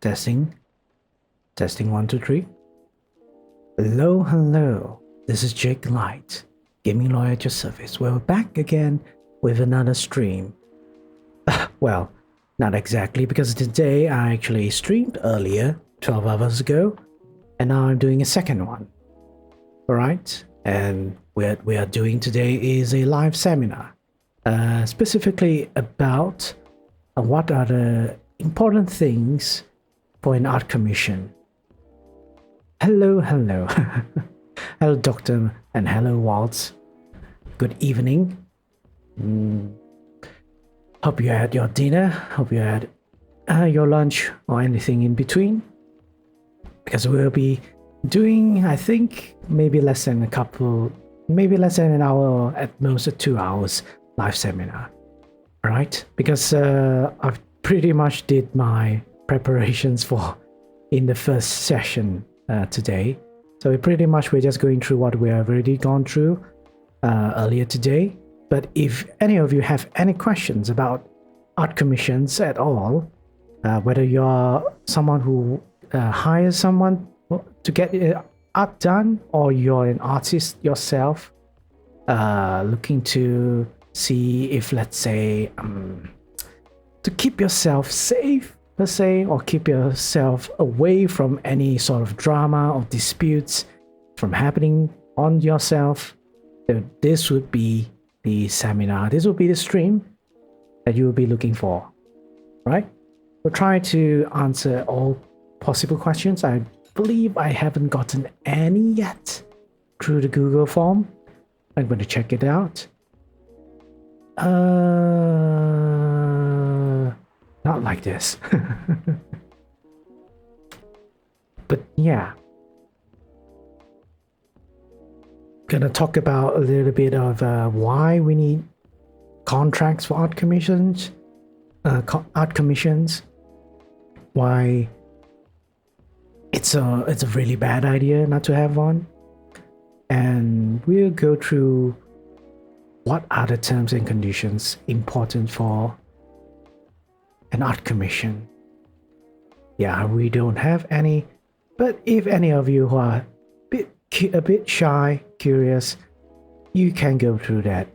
Testing. Testing 1, 2, 3. Hello, hello. This is Jake Light, gaming lawyer at your service. We're back again with another stream. Well, not exactly, because today I actually streamed earlier, 12 hours ago, and now I'm doing a second one. Alright? And what we are doing today is a live seminar, specifically about what are the important things for an art commission. Hello, hello. Hello, Doctor, and hello, Waltz. Good evening. Hope you had your dinner. Hope you had your lunch or anything in between. Because we'll be doing, I think, maybe less than an hour or at most 2 hours live seminar. Alright? Because I've pretty much did my preparations for in the first session today. So we're just going through what we have already gone through earlier today. But if any of you have any questions about art commissions at all, whether you're someone who hires someone to get art done, or you're an artist yourself looking to see if, let's say, to keep yourself safe, per se, or keep yourself away from any sort of drama or disputes from happening on yourself, this would be the seminar. This will be the stream that you will be looking for, right? We'll try to answer all possible questions. I believe I haven't gotten any yet through the Google form. I'm going to check it out. Not like this. But yeah. Gonna talk about a little bit of why we need contracts for art commissions. Why it's a really bad idea not to have one. And we'll go through what are the terms and conditions important for an art commission. Yeah, we don't have any, but if any of you who are a bit shy, curious, you can go through that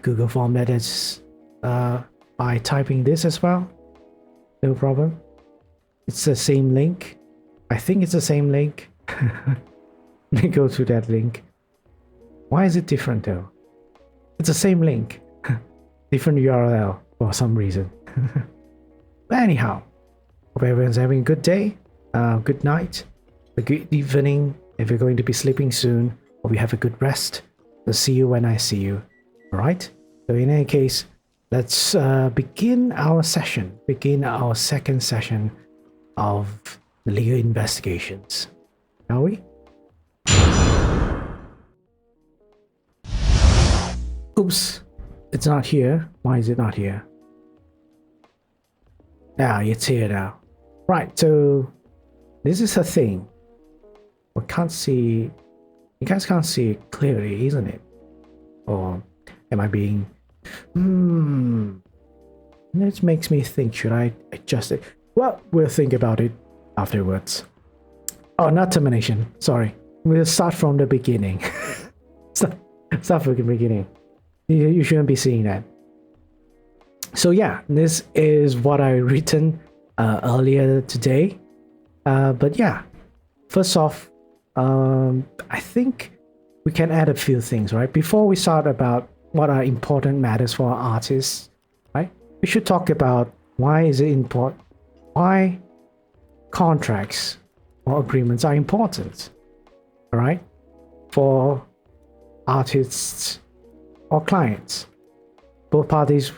Google form that is by typing this as well. No problem. It's the same link. I think it's the same link. Let me go through that link. Why is it different though? It's the same link. Different URL for some reason. But anyhow, hope everyone's having a good day, good night, a good evening. If you're going to be sleeping soon, hope you have a good rest. I'll see you when I see you. Alright? So in any case, let's begin our second session of the legal investigations. Shall we? Oops, it's not here. Why is it not here? Yeah, it's here now. Right, so this is a thing. We can't see, you guys can't see it clearly, isn't it? Or am I being, this makes me think, should I adjust it? Well, we'll think about it afterwards. Oh, not termination, sorry. We'll start from the beginning. start from the beginning. You shouldn't be seeing that. So yeah, this is what I written earlier today. But yeah, first off, I think we can add a few things, right? Before we start about what are important matters for artists, right? We should talk about why is it important, why contracts or agreements are important, all right? For artists or clients. Both parties,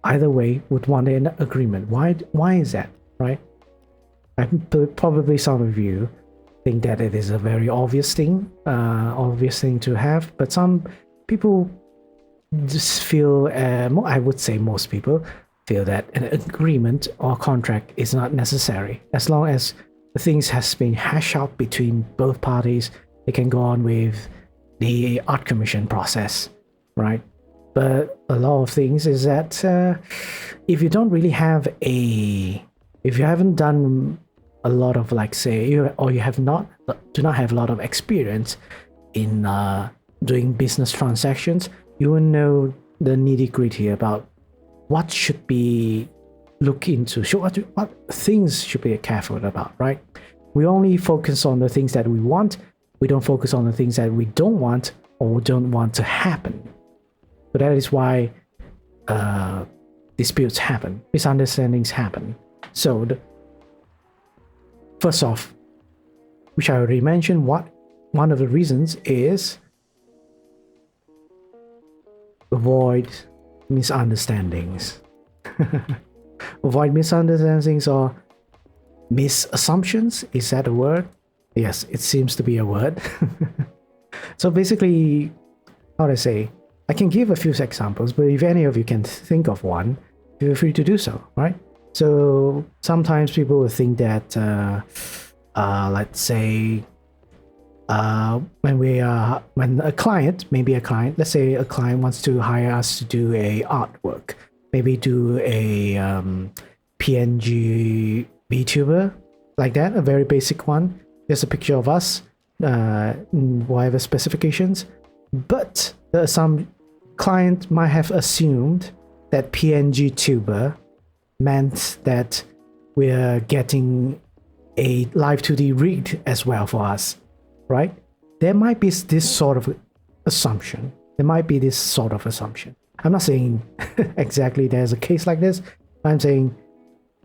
either way, would want an agreement. Why is that, right? Probably some of you think that it is a very obvious thing to have, but some people just feel, I would say most people feel that an agreement or contract is not necessary. As long as the things has been hashed out between both parties, they can go on with the art commission process, right? But a lot of things is that if you don't really have a if you haven't done a lot of like say or you have not do not have a lot of experience in doing business transactions, you will know the nitty gritty about what should be looked into, what things should be careful about, right? We only focus on the things that we want. We don't focus on the things that we don't want or don't want to happen. So that is why disputes happen, misunderstandings happen. So first off, which I already mentioned, one of the reasons is avoid misunderstandings. Avoid misunderstandings or misassumptions. Is that a word? Yes, it seems to be a word. So basically, how do I say? I can give a few examples, but if any of you can think of one, feel free to do so, right? So sometimes people will think that, let's say, when a client, let's say a client wants to hire us to do a artwork, maybe do a PNG VTuber, like that, a very basic one, just a picture of us, whatever specifications. But some client might have assumed that PNG tuber meant that we're getting a live 2D rig as well for us, right? There might be this sort of assumption. I'm not saying exactly there's a case like this. I'm saying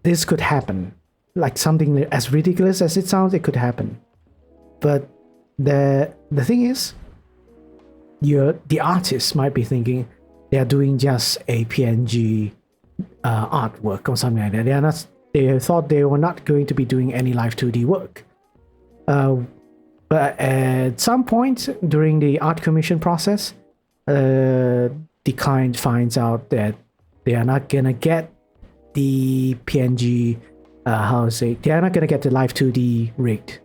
this could happen. Like something as ridiculous as it sounds, it could happen. But the thing is, the artist might be thinking they are doing just a PNG artwork or something like that. They thought they were not going to be doing any live 2D work. But at some point during the art commission process, the client finds out that they are not gonna get the PNG. They are not gonna get the live 2D rigged.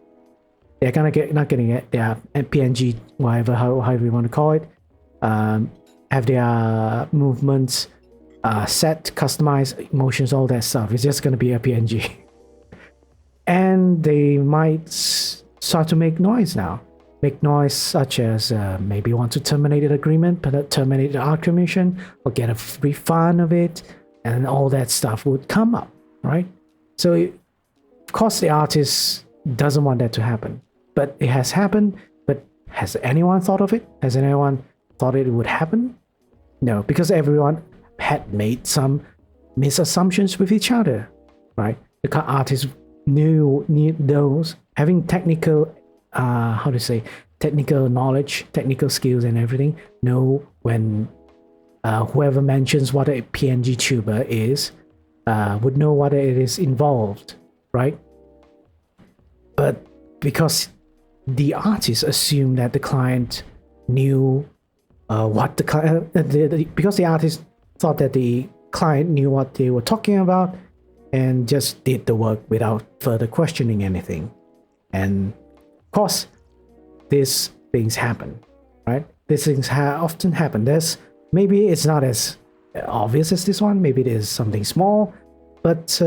They're not gonna get their PNG, however you want to call it. Have their movements set, customized, emotions, all that stuff. It's just gonna be a PNG, and they might start to make noise now. Make noise such as maybe want to terminate an agreement, terminate the art commission, or get a refund of it, and all that stuff would come up, right? So, of course, the artist doesn't want that to happen, but it has happened. But has anyone thought of it? Has anyone thought it would happen? No, because everyone had made some misassumptions with each other, right? The artist knows, having technical, technical knowledge, technical skills and everything, know when whoever mentions what a PNG tuber is, would know what it is involved, right? But because the artist assumed that the client knew because the artist thought that the client knew what they were talking about and just did the work without further questioning anything. And of course, these things happen, right? These things often happen. Maybe it's not as obvious as this one. Maybe it is something small, but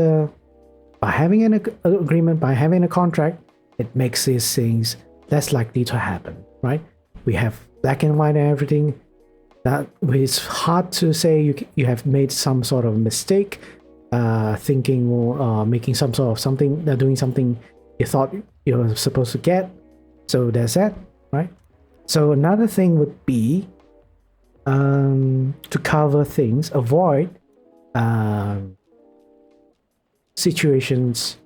by having an agreement, by having a contract, it makes these things less likely to happen, right? We have black and white and everything. That it's hard to say you have made some sort of mistake, thinking or making some sort of something, doing something you thought you were supposed to get. So there's that, right? So another thing would be to cover things, avoid situations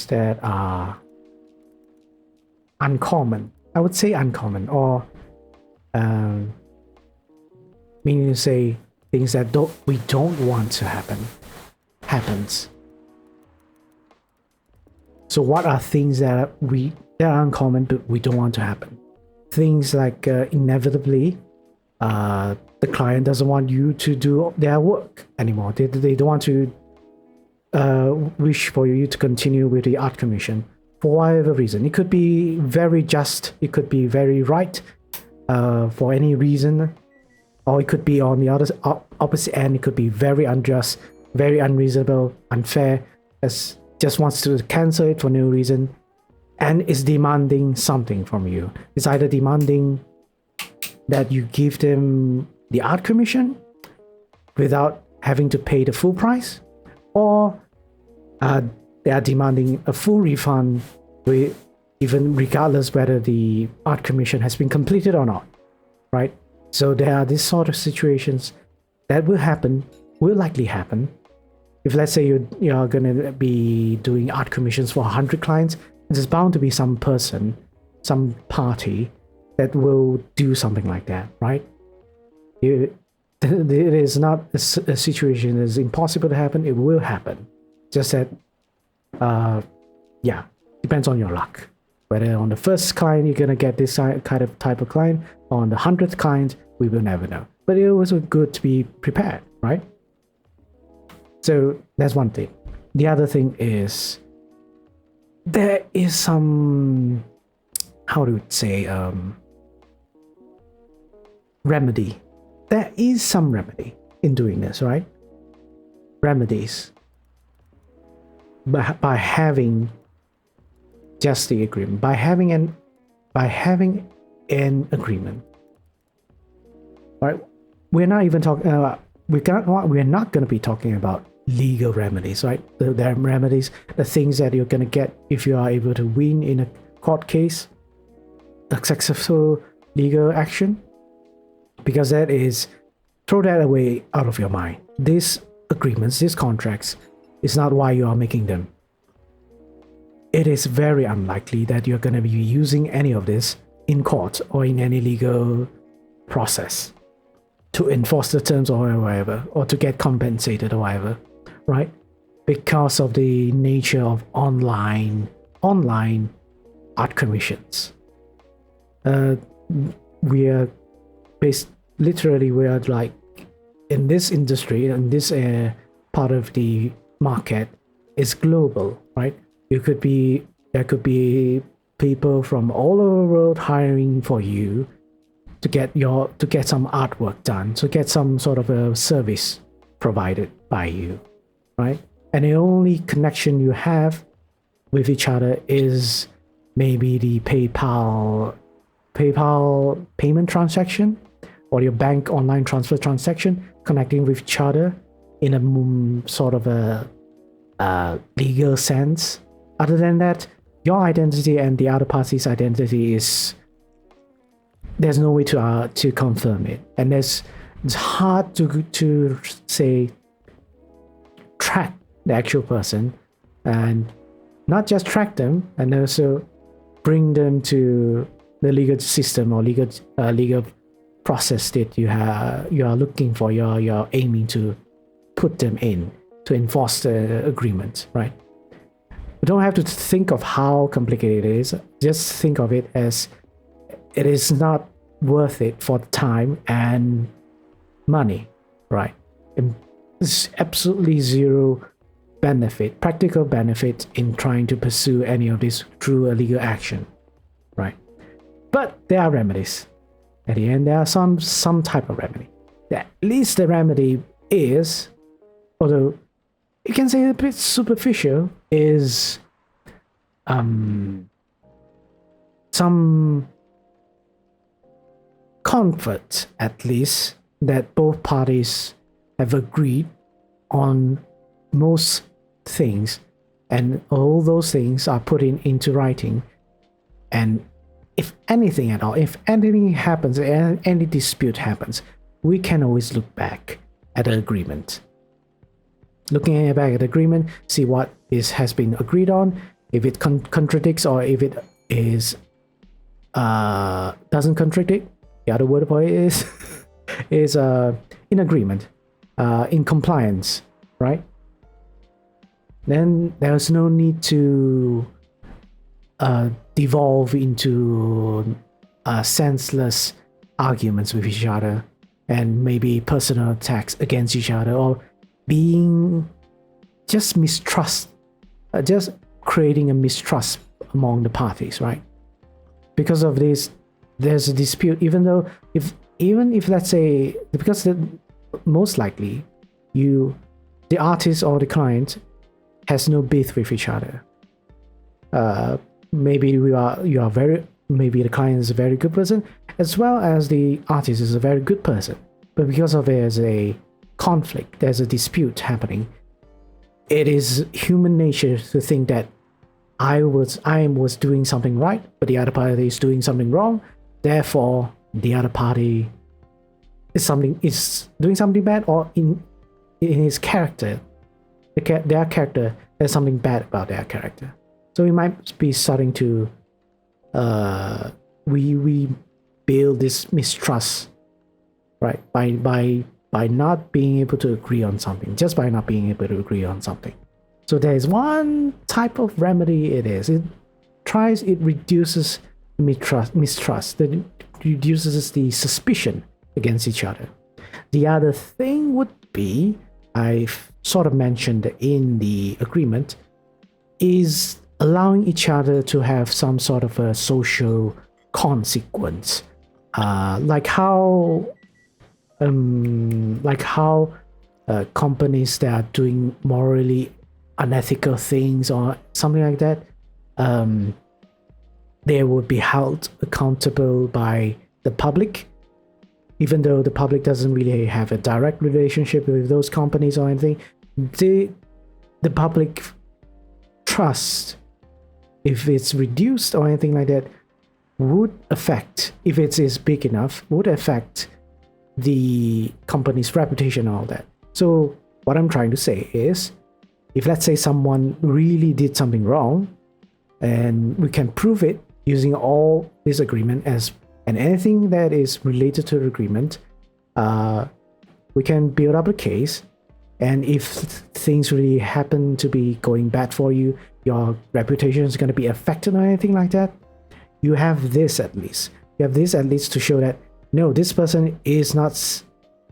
that are uncommon. I would say uncommon, or meaning to say things that we don't want to happens. So what are things that are uncommon but we don't want to happen? Things like inevitably the client doesn't want you to do their work anymore. They don't want to wish for you to continue with the art commission for whatever reason. It could be very just, it could be very right, for any reason. or it could be on the other opposite end. It could be very unjust, very unreasonable, unfair, as just wants to cancel it for no reason, and is demanding something from you. It's either demanding that you give them the art commission without having to pay the full price, or they are demanding a full refund, even regardless whether the art commission has been completed or not, right? So there are these sort of situations that will likely happen. If let's say you're going to be doing art commissions for 100 clients, there's bound to be some person, some party that will do something like that, right? It is not a situation that is impossible to happen. It will happen. Just that, depends on your luck. Whether on the first client you're gonna get this kind of type of client, or on the 100th client, we will never know. But it was good to be prepared, right? So that's one thing. The other thing is there is some, how do you say, remedy. There is some remedy in doing this, right? Remedies. By having just the agreement, by having an agreement, right? We're not even talking. We're not going to be talking about legal remedies, right? The remedies, the things that you're going to get if you are able to win in a court case, a successful legal action, because that is, throw that away out of your mind. These agreements, these contracts, is not why you are making them. It is very unlikely that you're going to be using any of this in court or in any legal process to enforce the terms or whatever, or to get compensated or whatever, right? Because of the nature of online art commissions. We are like, in this industry, in this part of the market, is global, right? There could be people from all over the world hiring for you to get some artwork done, to get some sort of a service provided by you, right? And the only connection you have with each other is maybe the PayPal payment transaction, or your bank online transfer transaction, connecting with each other in a sort of a legal sense. Other than that, your identity and the other party's identity there's no way to confirm it, and it's hard to say track the actual person, and not just track them, and also bring them to the legal system or legal process that you are looking for, you're aiming to put them in to enforce the agreement, right? You don't have to think of how complicated it is. Just think of it as it is not worth it for time and money, right? There's absolutely zero benefit, practical benefit, in trying to pursue any of this through a legal action, right? But there are remedies. At the end, there are some type of remedy. At least the remedy is, although you can say a bit superficial, is some comfort, at least, that both parties have agreed on most things, and all those things are put into writing. And if anything at all, if anything happens, any dispute happens, we can always look back at the agreement. Looking back at the agreement, see what has been agreed on, if it contradicts, or if it is doesn't contradict. The other word for it is in agreement, in compliance, right? Then there's no need to devolve into senseless arguments with each other, and maybe personal attacks against each other, or being just mistrust, just creating a mistrust among the parties, right? Because of this, there's a dispute, even though if even if let's say, because most likely the artist or the client has no beef with each other. Maybe maybe the client is a very good person, as well as the artist is a very good person. But because of there's a conflict, there's a dispute happening, it is human nature to think that I was doing something right, but the other party is doing something wrong. Therefore, the other party is doing something bad, or in his character, their character, there's something bad about their character. So we might be starting to we build this mistrust, right? By not being able to agree on something, just by not being able to agree on something. So there is one type of remedy. It reduces mistrust. It reduces the suspicion against each other. The other thing would be, I've sort of mentioned in the agreement, is allowing each other to have some sort of a social consequence, like how companies that are doing morally unethical things or something like that, they would be held accountable by the public, even though the public doesn't really have a direct relationship with those companies or anything. The public trust, if it's reduced or anything like that, would affect, if it is big enough, would affect the company's reputation and all that. So what I'm trying to say is, if let's say someone really did something wrong, and we can prove it using all this agreement and anything that is related to the agreement, we can build up a case. And if things really happen to be going bad for you, your reputation is going to be affected or anything like that, you have this at least. You have this at least to show that, no, this person is not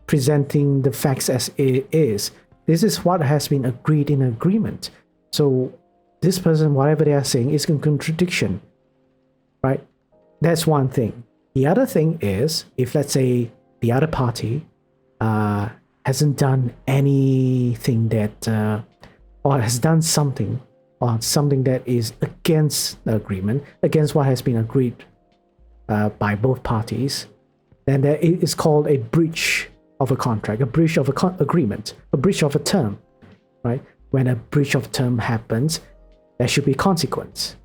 presenting the facts as it is. This is what has been agreed in agreement. So this person, whatever they are saying, is in contradiction, right? That's one thing. The other thing is, if let's say the other party hasn't done anything that, or has done something, or something that is against the agreement, against what has been agreed by both parties, then there is called a breach of a contract, a breach of a agreement, a breach of a term, right? When a breach of term happens, there should be consequence.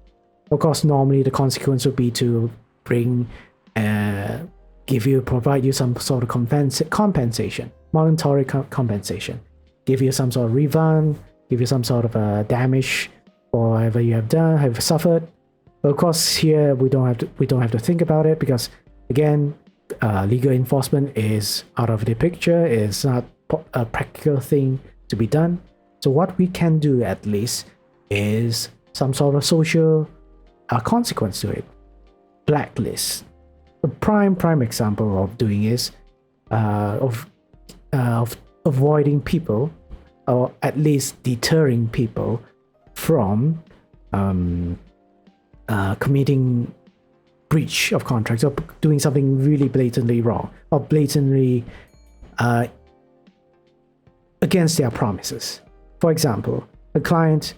Of course, normally the consequence would be to provide you some sort of compensation, monetary compensation, give you some sort of refund, give you some sort of damage for whatever you have suffered. But of course, here we don't have to think about it, because again, legal enforcement is out of the picture. It's not a practical thing to be done. So what we can do at least is some sort of social consequence to it. Blacklist. A prime example of doing is of avoiding people, or at least deterring people from committing breach of contracts, or doing something really blatantly wrong, or blatantly against their promises. For example, a client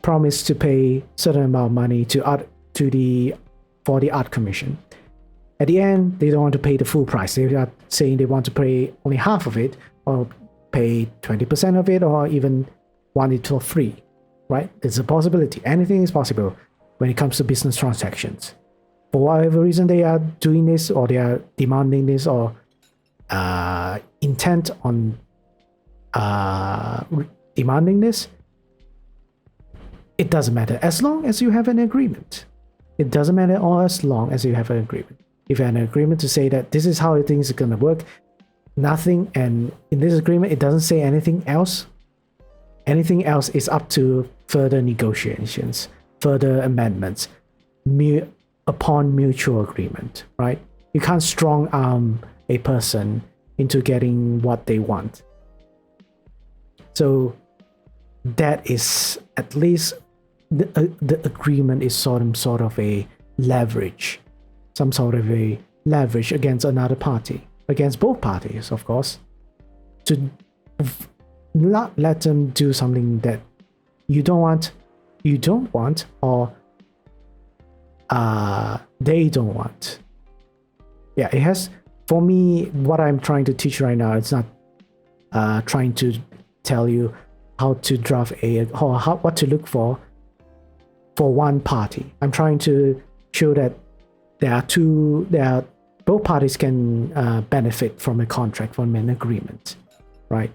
promised to pay certain amount of money for the art commission. At the end, they don't want to pay the full price. They are saying they want to pay only half of it, or pay 20% of it, or even want it for free, right? It's a possibility. Anything is possible when it comes to business transactions. For whatever reason they are doing this, or they are demanding this, or intent on demanding this, it doesn't matter as long as you have an agreement. It doesn't matter as long as you have an agreement. If you have an agreement to say that this is how things are going to work, nothing, and in this agreement it doesn't say anything else. Anything else is up to further negotiations, further amendments, upon mutual agreement, right? You can't strong arm a person into getting what they want. So that is, at least the agreement is some sort of a leverage against another party. against both parties, of course, to not let them do something that you don't want, or they don't want. Yeah, it has, for me, what I'm trying to teach right now, it's not trying to tell you how to draft or what to look for one party. I'm trying to show that both parties can benefit from a contract, from an agreement, right?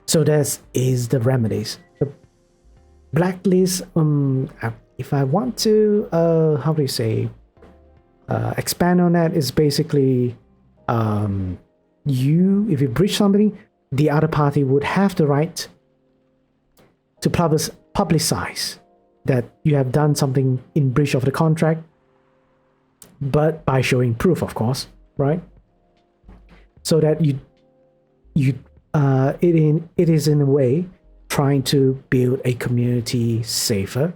So that is the remedies. The blacklist, if I want to, how do you say, expand on that, is basically, if you breach something, the other party would have the right to publicize that you have done something in breach of the contract, but by showing proof, of course, right? So that it is in a way trying to build a community safer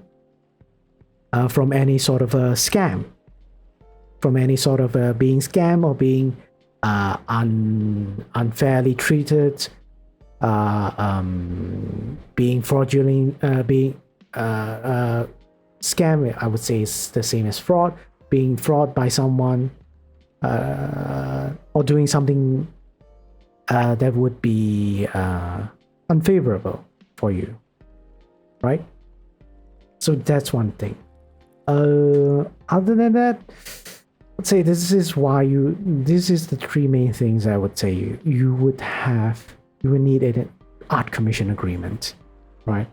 from any sort of a scam, from any sort of being scammed or being unfairly treated, being fraudulent, being scam. I would say is the same as fraud. Being fraud by someone, or doing something that would be unfavorable for you, right? So that's one thing. Other than that, I'd say this is the three main things I would say you would need an art commission agreement, right?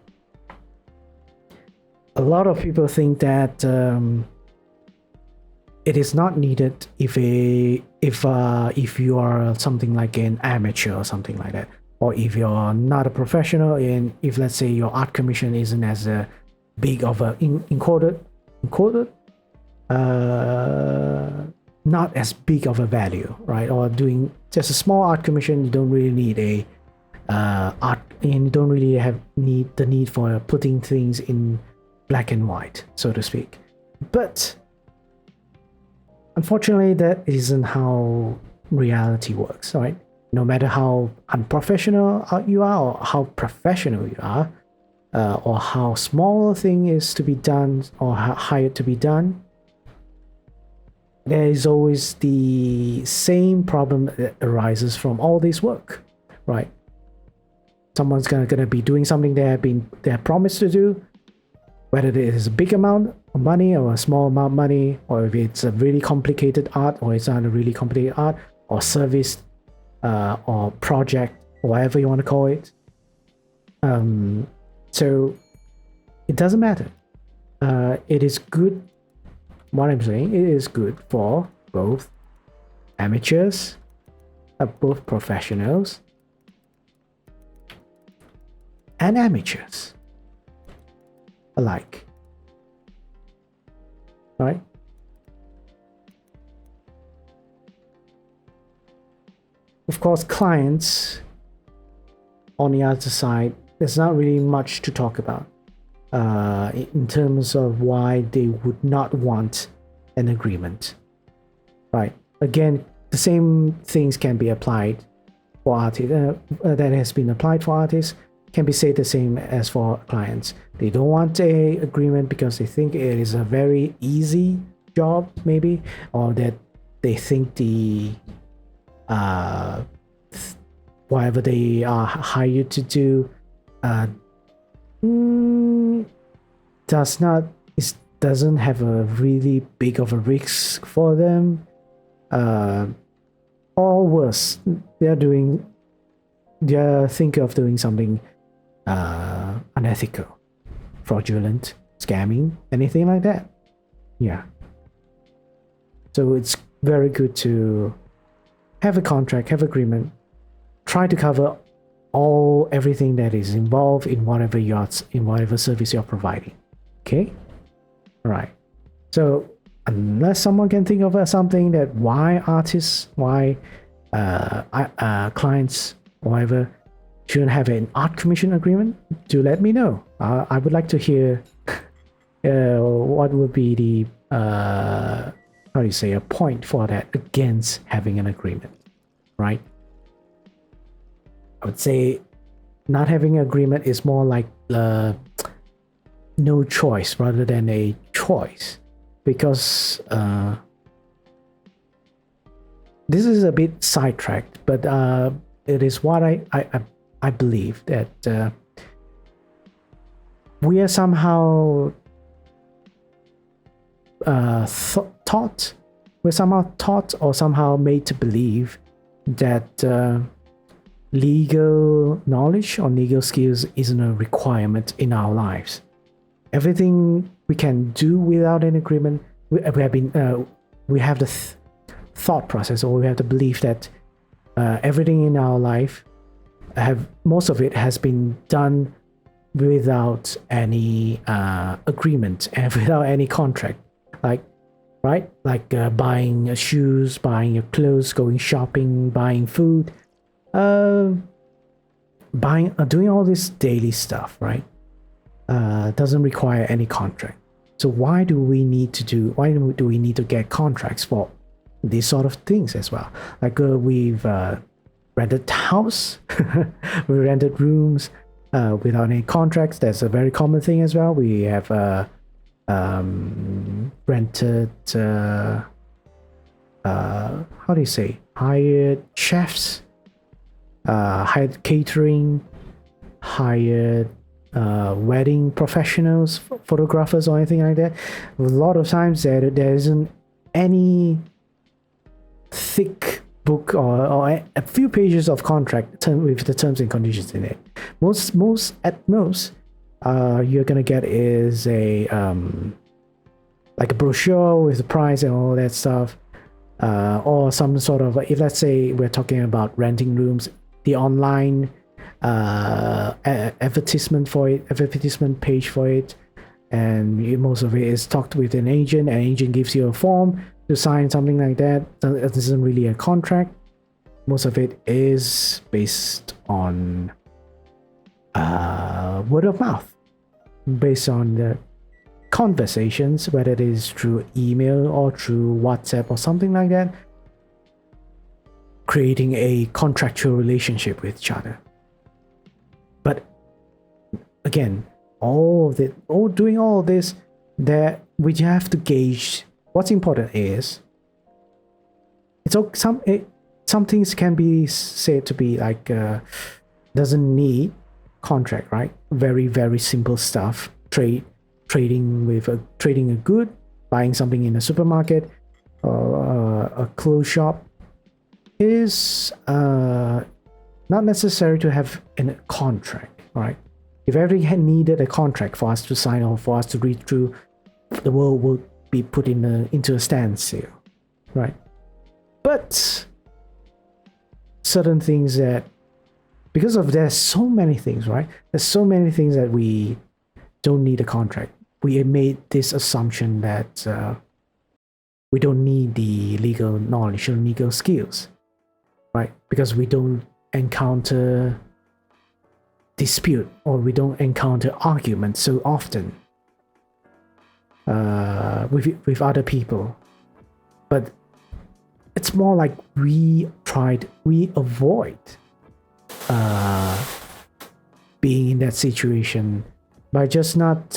A lot of people think that it is not needed if you are something like an amateur or something like that, or if you're not a professional, and if, let's say, your art commission isn't as big of a not as big of a value, right? Or doing just a small art commission, you don't really need a art, and you don't really need the need for putting things in black and white, so to speak. But unfortunately, that isn't how reality works, right? No matter how unprofessional you are, or how professional you are, or how small a thing is to be done or hired to be done, there is always the same problem that arises from all this work, right? Someone's gonna be doing something they're promised to do, whether it is a big amount of money or a small amount of money, or if it's a really complicated art or it's not a really complicated art or service or project, or whatever you want to call it. So it doesn't matter. It is good. What I'm saying, it is good for both amateurs, both professionals, and amateurs alike. Right? Of course, clients on the other side, there's not really much to talk about in terms of why they would not want an agreement, right? Again, the same things can be applied for artists, that has been applied for artists, can be said the same as for clients. They don't want a agreement because they think it is a very easy job, maybe, or that they think the whatever they are hired to do doesn't have a really big of a risk for them, or worse, they're thinking of doing something unethical, fraudulent, scamming, anything like that. Yeah. So it's very good to have a contract, have agreement, try to cover everything that is involved in whatever service you're providing. Okay? All right. So unless someone can think of something that why artists, why clients, whatever, shouldn't have an art commission agreement, do let me know. I would like to hear what would be the how do you say, a point for that against having an agreement, right? I would say not having an agreement is more like no choice rather than a choice, because this is a bit sidetracked, but it is what I believe that we are somehow taught, we're somehow taught or somehow made to believe that legal knowledge or legal skills isn't a requirement in our lives. Everything we can do without an agreement, we have the thought process, or we have the belief that everything in our life, most of it has been done without any agreement and without any contract, like, right, like buying your shoes, buying your clothes, going shopping, buying food, doing all this daily stuff, right? Doesn't require any contract. So why do we need to get contracts for these sort of things as well? Like we've rented house, we rented rooms without any contracts. That's a very common thing as well. We have rented how do you say, hired chefs, hired catering, hired wedding professionals, photographers, or anything like that. A lot of times there isn't any thick book or a few pages of contract with the terms and conditions in it. Most you're gonna get is a like a brochure with the price and all that stuff, or some sort of, if let's say we're talking about renting rooms, the online advertisement page for it, and most of it is talked with an agent. An agent gives you a form to sign, something like that. It isn't really a contract. Most of it is based on word of mouth, based on the conversations, whether it is through email or through WhatsApp or something like that, creating a contractual relationship with each other. But again, doing all of this, that we have to gauge. What's important is, some things can be said to be like doesn't need contract, right? Very, very simple stuff. Trading a good, buying something in a supermarket or a clothes shop is not necessary to have a contract, right? If everything had needed a contract for us to sign or for us to read through, the world would be put into a standstill, right? But certain things that, because of there's so many things, right? There's so many things that we don't need a contract. We made this assumption that we don't need the legal knowledge or legal skills, right? Because we don't encounter dispute, or we don't encounter arguments so often with other people. But it's more like we avoid being in that situation by just not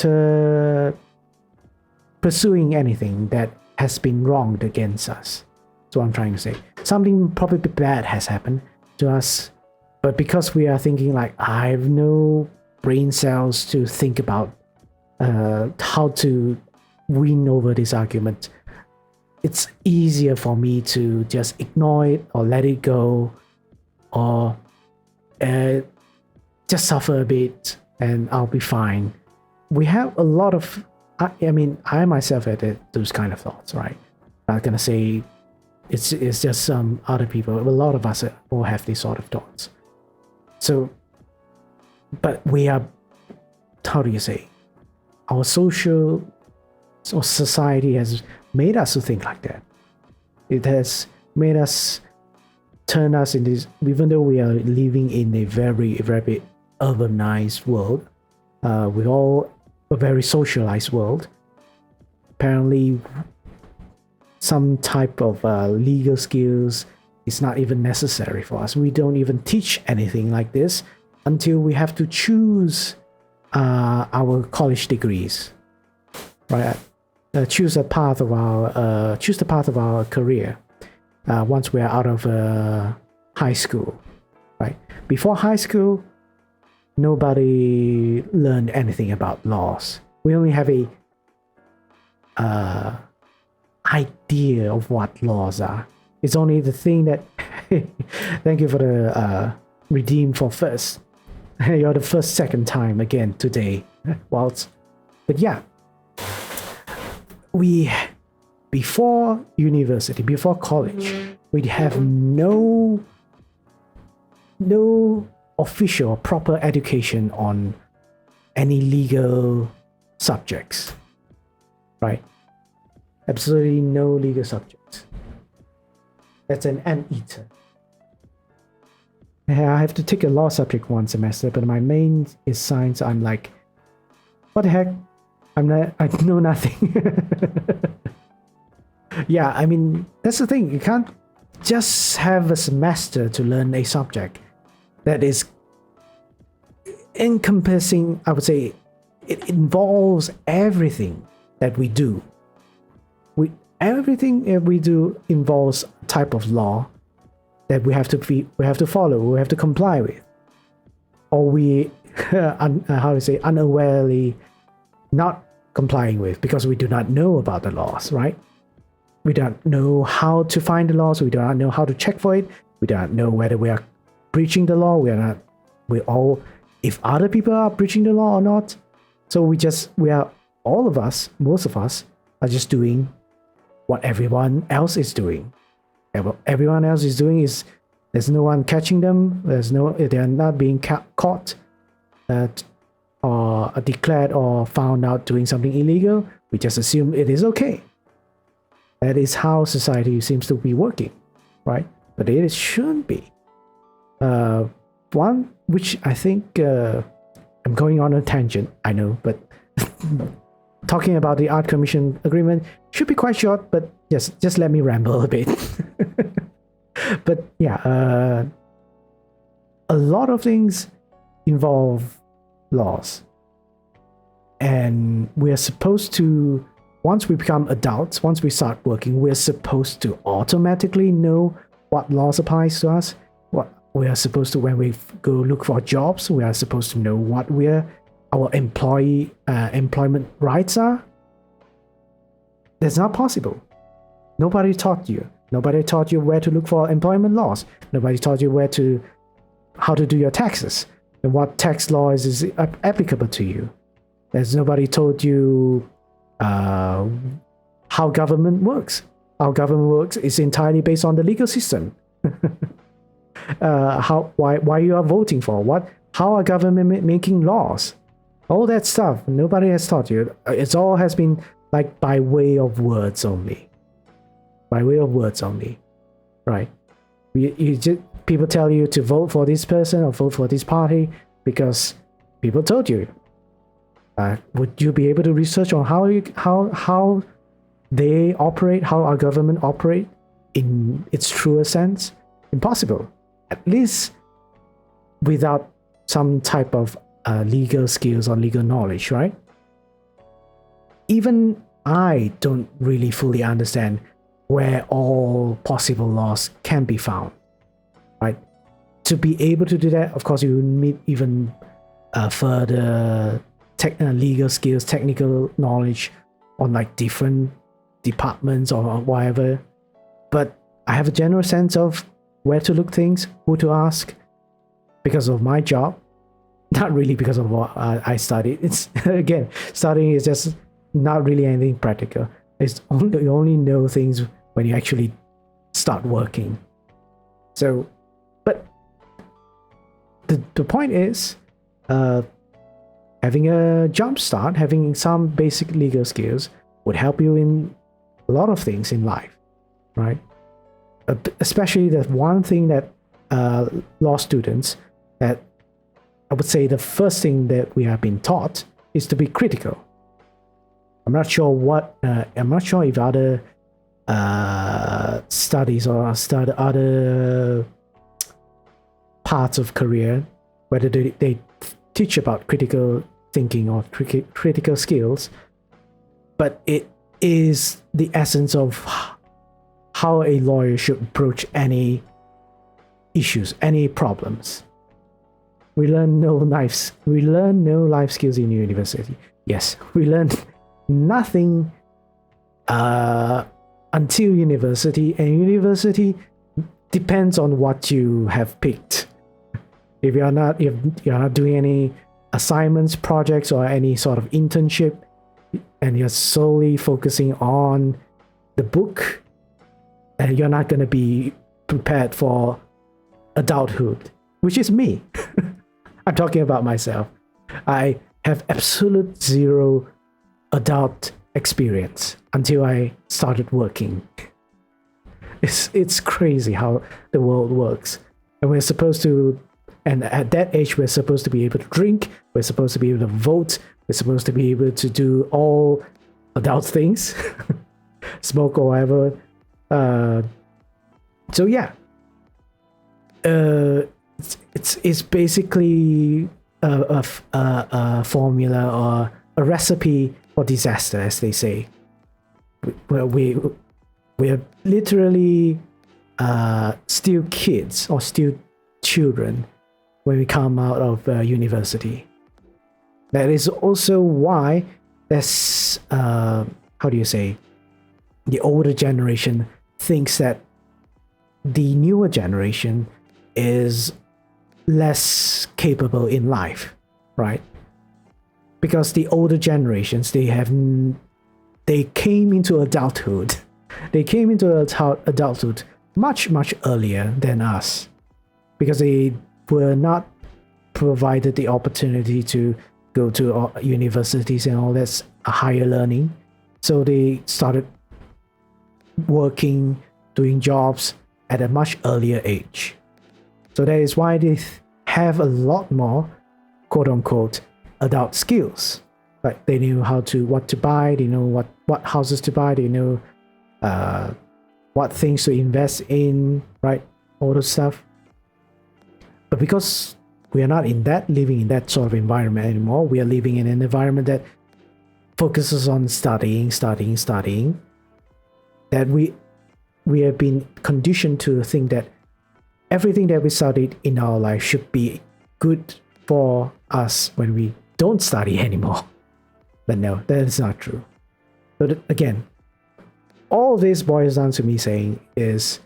pursuing anything that has been wronged against us. That's what I'm trying to say. Something probably bad has happened to us, but because we are thinking like, I have no brain cells to think about how to win over this argument, it's easier for me to just ignore it or let it go, or just suffer a bit and I'll be fine. We have a lot of, I myself had those kind of thoughts, right? I'm not gonna say it's just some other people. A lot of us all have these sort of thoughts. So, but we are, how do you say, our social or society has made us to think like that. It has made us, turn us in this, even though we are living in a very, very urbanized world, with all a very socialized world. Apparently, some type of legal skills is not even necessary for us. We don't even teach anything like this until we have to choose our college degrees, right? Choose the path of our career once we are out of high school, right? Before high school, nobody learned anything about laws. We only have a idea of what laws are. It's only the thing that thank you for the redeem for first. You're the second time again today, Waltz. But yeah, before university, before college, we have no official or proper education on any legal subjects, right? Absolutely no legal subjects. That's an anteater. I have to take a law subject one semester, but my main is science. I'm like, what the heck? I know nothing. Yeah, I mean, that's the thing. You can't just have a semester to learn a subject that is encompassing. I would say it involves everything that we do. Everything we do involves a type of law that we have to follow, we have to comply with, or we unawarely not complying with because we do not know about the laws, right? We don't know how to find the laws. We do not know how to check for it. We do not know whether we are breaching the law. If other people are breaching the law or not. So most of us are just doing what everyone else is doing. Everyone else is doing is there's no one catching them. They're not being caught or declared or found out doing something illegal. We just assume it is okay. That is how society seems to be working, right? But it shouldn't be. One which I think I'm going on a tangent, I know, but talking about the Art Commission agreement should be quite short, but just let me ramble a bit. But yeah, a lot of things involve laws. And we're supposed to, once we become adults, once we start working, we're supposed to automatically know what laws applies to us. What we are supposed to, when we go look for jobs, we are supposed to know what our employment rights are. That's not possible. Nobody taught you. Nobody taught you where to look for employment laws. Nobody taught you how to do your taxes and what tax law is applicable to you. There's nobody told you how government works. How government works is entirely based on the legal system. Why you are voting for how are government making laws? All that stuff nobody has taught you. It's all has been like by way of words only. Right? People tell you to vote for this person or vote for this party because people told you. Would you be able to research on how they operate, how our government operate in its truest sense? Impossible. At least without some type of legal skills or legal knowledge, right? Even I don't really fully understand where all possible laws can be found, right? To be able to do that, of course, you need even further legal skills, technical knowledge on like different departments or whatever. But I have a general sense of where to look things, who to ask, because of my job. Not really because of what I studied. It's again, studying is just not really anything practical. You only know things when you actually start working. So, but the point is, having a jump start, having some basic legal skills would help you in a lot of things in life, right? Especially the one thing that law students, that I would say the first thing that we have been taught is to be critical. I'm not sure if other studies or study other parts of career, whether they teach about critical thinking or critical skills, but it is the essence of how a lawyer should approach any issues, any problems. We learn no life skills in university. Yes, we learn nothing until university, and university depends on what you have picked. If you're not doing any assignments, projects, or any sort of internship, and you're solely focusing on the book, and you're not going to be prepared for adulthood, which is me. I'm talking about myself. I have absolute zero adult experience until I started working. It's crazy how the world works. And we're supposed to, and at that age, we're supposed to be able to drink, we're supposed to be able to vote, we're supposed to be able to do all adult things, smoke or whatever. So yeah, it's basically a formula or a recipe for disaster, as they say. We're literally still kids or still children when we come out of university. That is also why there's how do you say, the older generation thinks that the newer generation is less capable in life, right? Because the older generations, they came into adulthood. They came into adulthood much earlier than us, because they were not provided the opportunity to go to universities and all that's a higher learning. So they started working, doing jobs at a much earlier age. So that is why they have a lot more quote unquote adult skills. Like they knew what to buy, they know what houses to buy, they know what things to invest in, right? All those stuff. But because we are not living in that sort of environment anymore, we are living in an environment that focuses on studying, that we have been conditioned to think that everything that we studied in our life should be good for us when we don't study anymore. But no, that is not true. But again, all this boils down to me saying is,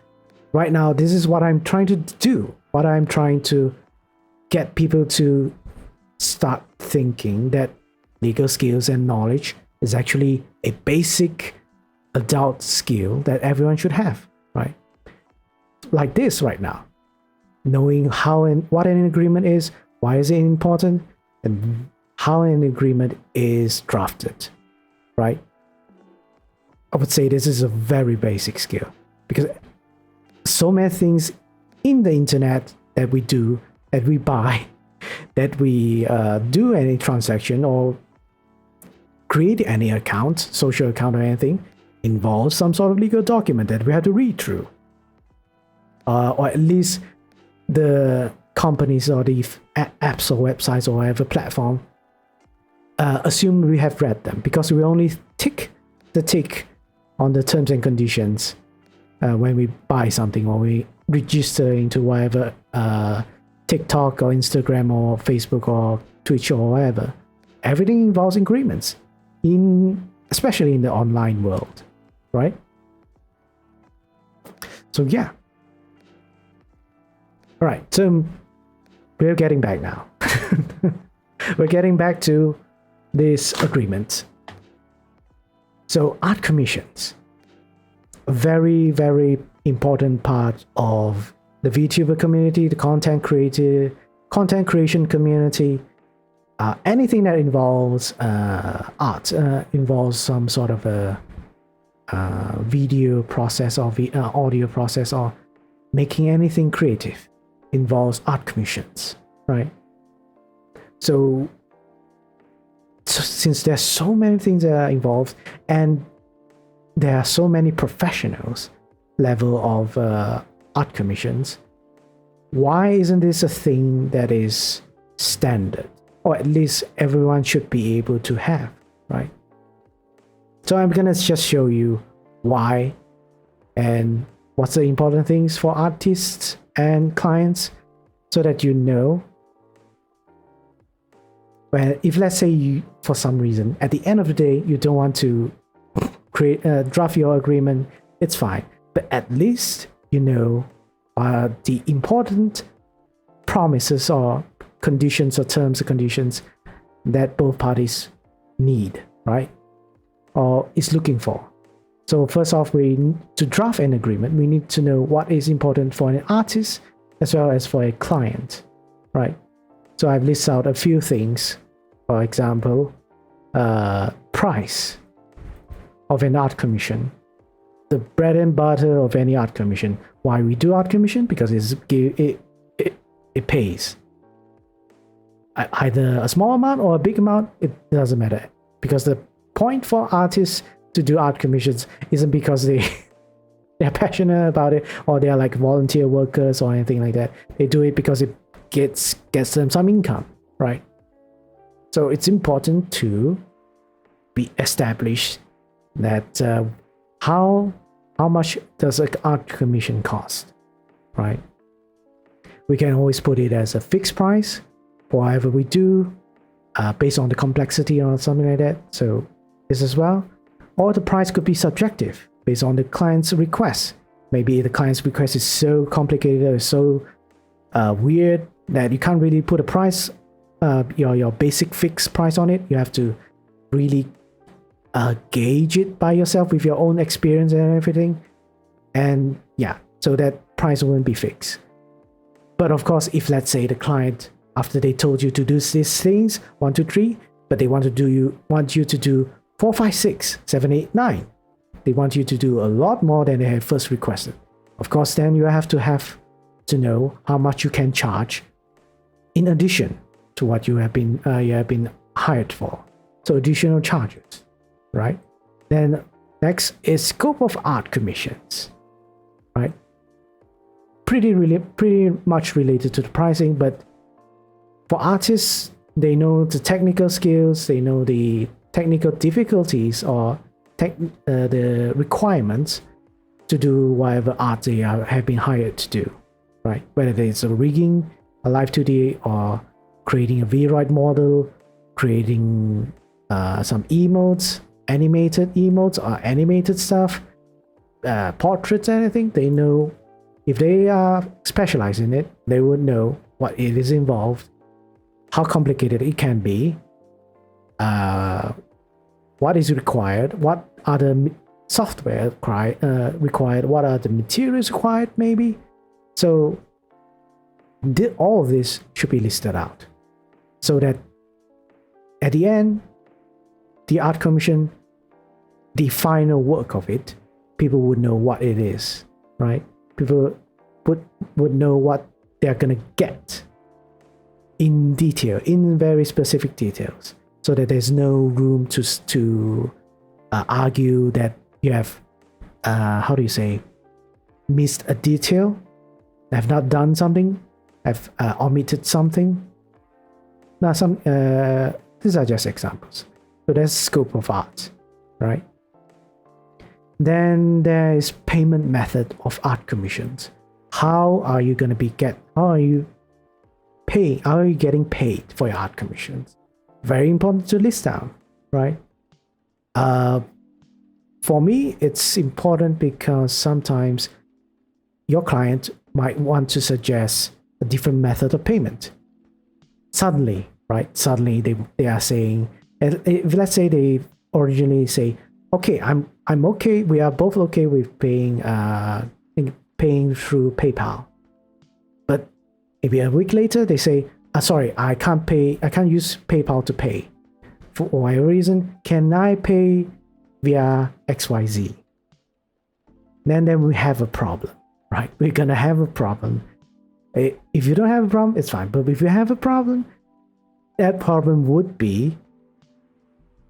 right now, this is what I'm trying to do. What I'm trying to get people to start thinking that legal skills and knowledge is actually a basic adult skill that everyone should have, right? Like this right now. Knowing how and what an agreement is, why is it important, and how an agreement is drafted, right? I would say this is a very basic skill, because so many things in the internet that we do, that we buy, that we do any transaction or create any account, social account or anything, involves some sort of legal document that we have to read through. Or at least the companies or the apps or websites or whatever platform assume we have read them, because we only tick on the terms and conditions when we buy something or we register into whatever TikTok or Instagram or Facebook or Twitch or whatever. Everything involves agreements, especially in the online world, right? So yeah. All right, so we're getting back now. We're getting back to this agreement. So art commissions, a very, very important part of the VTuber community, the content creation community. Anything that involves art, involves some sort of a video process or audio process, or making anything creative, involves art commissions, right? So since there's so many things that are involved, and there are so many professionals level of art commissions. Why isn't this a thing that is standard, or at least everyone should be able to have, right? So I'm gonna just show you why and what's the important things for artists and clients, so that you know. Well, if let's say you, for some reason, at the end of the day, you don't want to draft your agreement, it's fine. But at least you know the important promises or conditions or terms and conditions that both parties need, right? Or is looking for. So first off, to draft an agreement, we need to know what is important for an artist as well as for a client, right? So I've listed out a few things. For example, price of an art commission, the bread and butter of any art commission. Why we do art commission? Because it pays. Either a small amount or a big amount, it doesn't matter. Because the point for artists to do art commissions isn't because they're passionate about it, or they're like volunteer workers or anything like that. They do it because it gets them some income, right? So it's important to be established that how much does an art commission cost, right? We can always put it as a fixed price for whatever we do, based on the complexity or something like that. So this as well. Or the price could be subjective based on the client's request. Maybe the client's request is so complicated or so weird that you can't really put a price, your basic fixed price on it. You have to really gauge it by yourself with your own experience and everything. And yeah, so that price won't be fixed. But of course, if let's say the client, after they told you to do these things, 1, 2, 3, but they want you to do 4, 5, 6, 7, 8, 9. They want you to do a lot more than they had first requested. Of course, then you have to know how much you can charge in addition to what you have been hired for. So additional charges, right? Then next is scope of art commissions, right? Pretty much related to the pricing, but for artists, they know the technical skills, they know the technical difficulties or the requirements to do whatever art they have been hired to do, right? Whether it's a rigging, a live 2D, or creating a VRoid model, creating some emotes, animated emotes or animated stuff, portraits, anything. They know, if they are specialized in it, they would know what it is involved, how complicated it can be, what is required, what are the software required, what are the materials required, maybe. So all of this should be listed out, so that at the end, the art commission, the final work of it, people would know what it is, right? People would know what they're gonna get in detail, in very specific details, so that there's no room to argue that you have missed a detail, have not done something, have omitted something. Now these are just examples. So that's scope of art, right? Then there is payment method of art commissions. How are you getting paid for your art commissions? Very important to list down, right? For me, it's important because sometimes your client might want to suggest a different method of payment. Suddenly they are saying, if let's say they originally say, okay, I'm okay, we are both okay with paying through PayPal. But maybe a week later they say, sorry, I can't use PayPal to pay. For whatever reason, can I pay via XYZ? Then we have a problem, right? We're gonna have a problem. If you don't have a problem, it's fine. But if you have a problem, that problem would be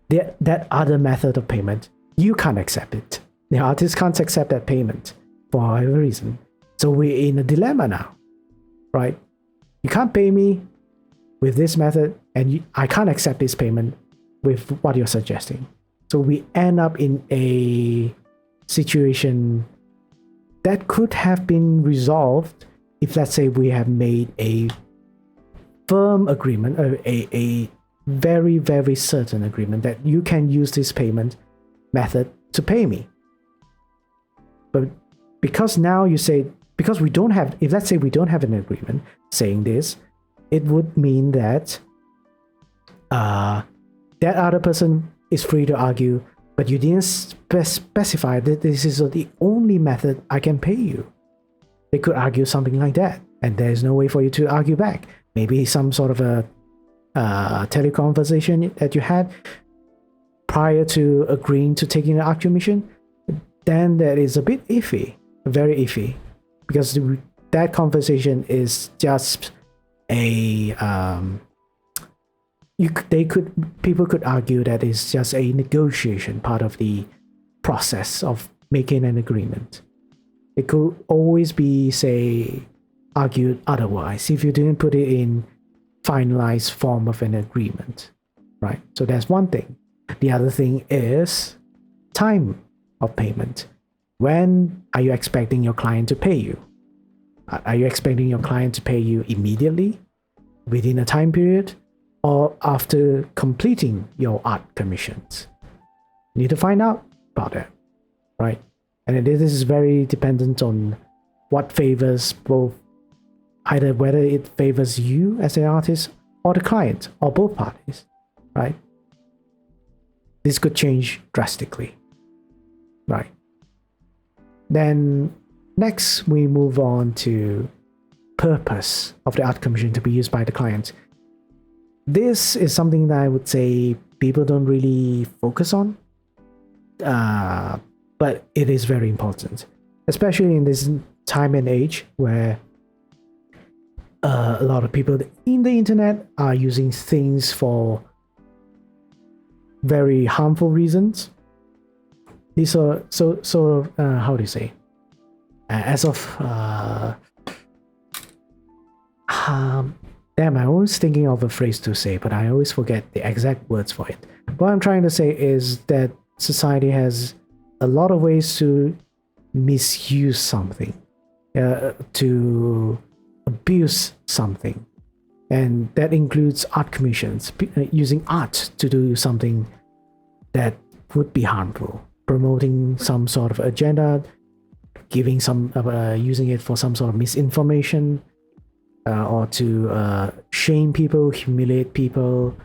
that other method of payment. You can't accept it, The artist can't accept that payment for whatever reason. So we're in a dilemma now, right? You can't pay me with this method, and I can't accept this payment with what you're suggesting. So we end up in a situation that could have been resolved if, let's say, we have made a firm agreement, a very, very certain agreement that you can use this payment method to pay me. But because now you say, because we don't have, if let's say we don't have an agreement saying this, it would mean that that other person is free to argue, but you didn't specify that this is the only method I can pay you. They could argue something like that, and there's no way for you to argue back. Maybe some sort of a teleconversation that you had prior to agreeing to taking the art commission, then that is a bit iffy, very iffy, because that conversation is just a people could argue that it's just a negotiation, part of the process of making an agreement. It could always be, say, argued otherwise if you didn't put it in finalized form of an agreement, right? So that's one thing. The other thing is time of payment. When are you expecting your client to pay you? Are you expecting your client to pay you immediately, within a time period, or after completing your art commissions? You need to find out about that, right? And this is very dependent on what favors both, either whether it favors you as an artist or the client or both parties, right? This could change drastically, right? Then next we move on to purpose of the art commission to be used by the client. This is something that I would say people don't really focus on, but it is very important, especially in this time and age where a lot of people in the internet are using things for very harmful reasons. These are how do you say? As of damn, I'm always thinking of a phrase to say, but I always forget the exact words for it. What I'm trying to say is that society has a lot of ways to misuse something, to abuse something, and that includes art commissions, using art to do something that would be harmful, promoting some sort of agenda, giving some using it for some sort of misinformation, or to shame people, humiliate people,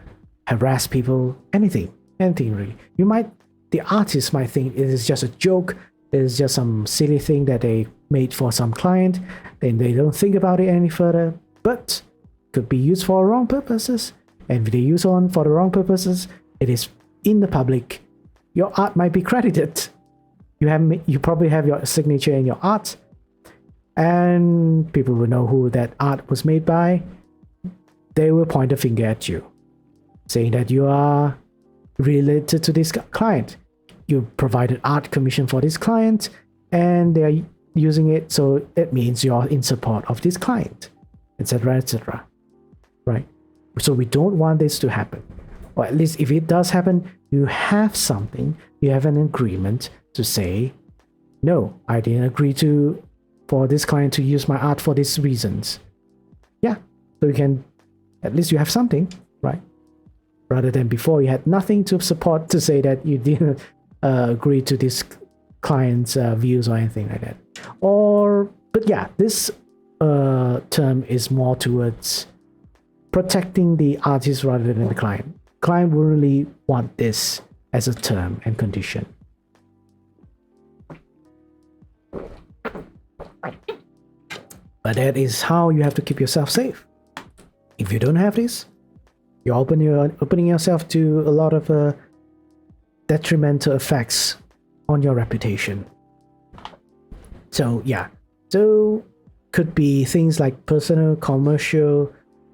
harass people, anything really. The artist might think it is just a joke, it is just some silly thing that they made for some client, then they don't think about it any further, but could be used for wrong purposes. And if they use on for the wrong purposes, it is in the public. Your art might be credited. You probably have your signature in your art, and people will know who that art was made by. They will point a finger at you, saying that you are related to this client. You provided art commission for this client, and they are using it, so it means you're in support of this client, etc., etc. Right? So we don't want this to happen. Or at least if it does happen, you have something, you have an agreement to say, no, I didn't agree for this client to use my art for these reasons. Yeah, so you can, at least you have something, right? Rather than before you had nothing to support to say that you didn't agree to this client's views or anything like that. But yeah, this term is more towards protecting the artist rather than the client. Client will really want this as a term and condition. But that is how you have to keep yourself safe. If you don't have this, you're opening yourself to a lot of detrimental effects on your reputation. So yeah, so could be things like personal, commercial,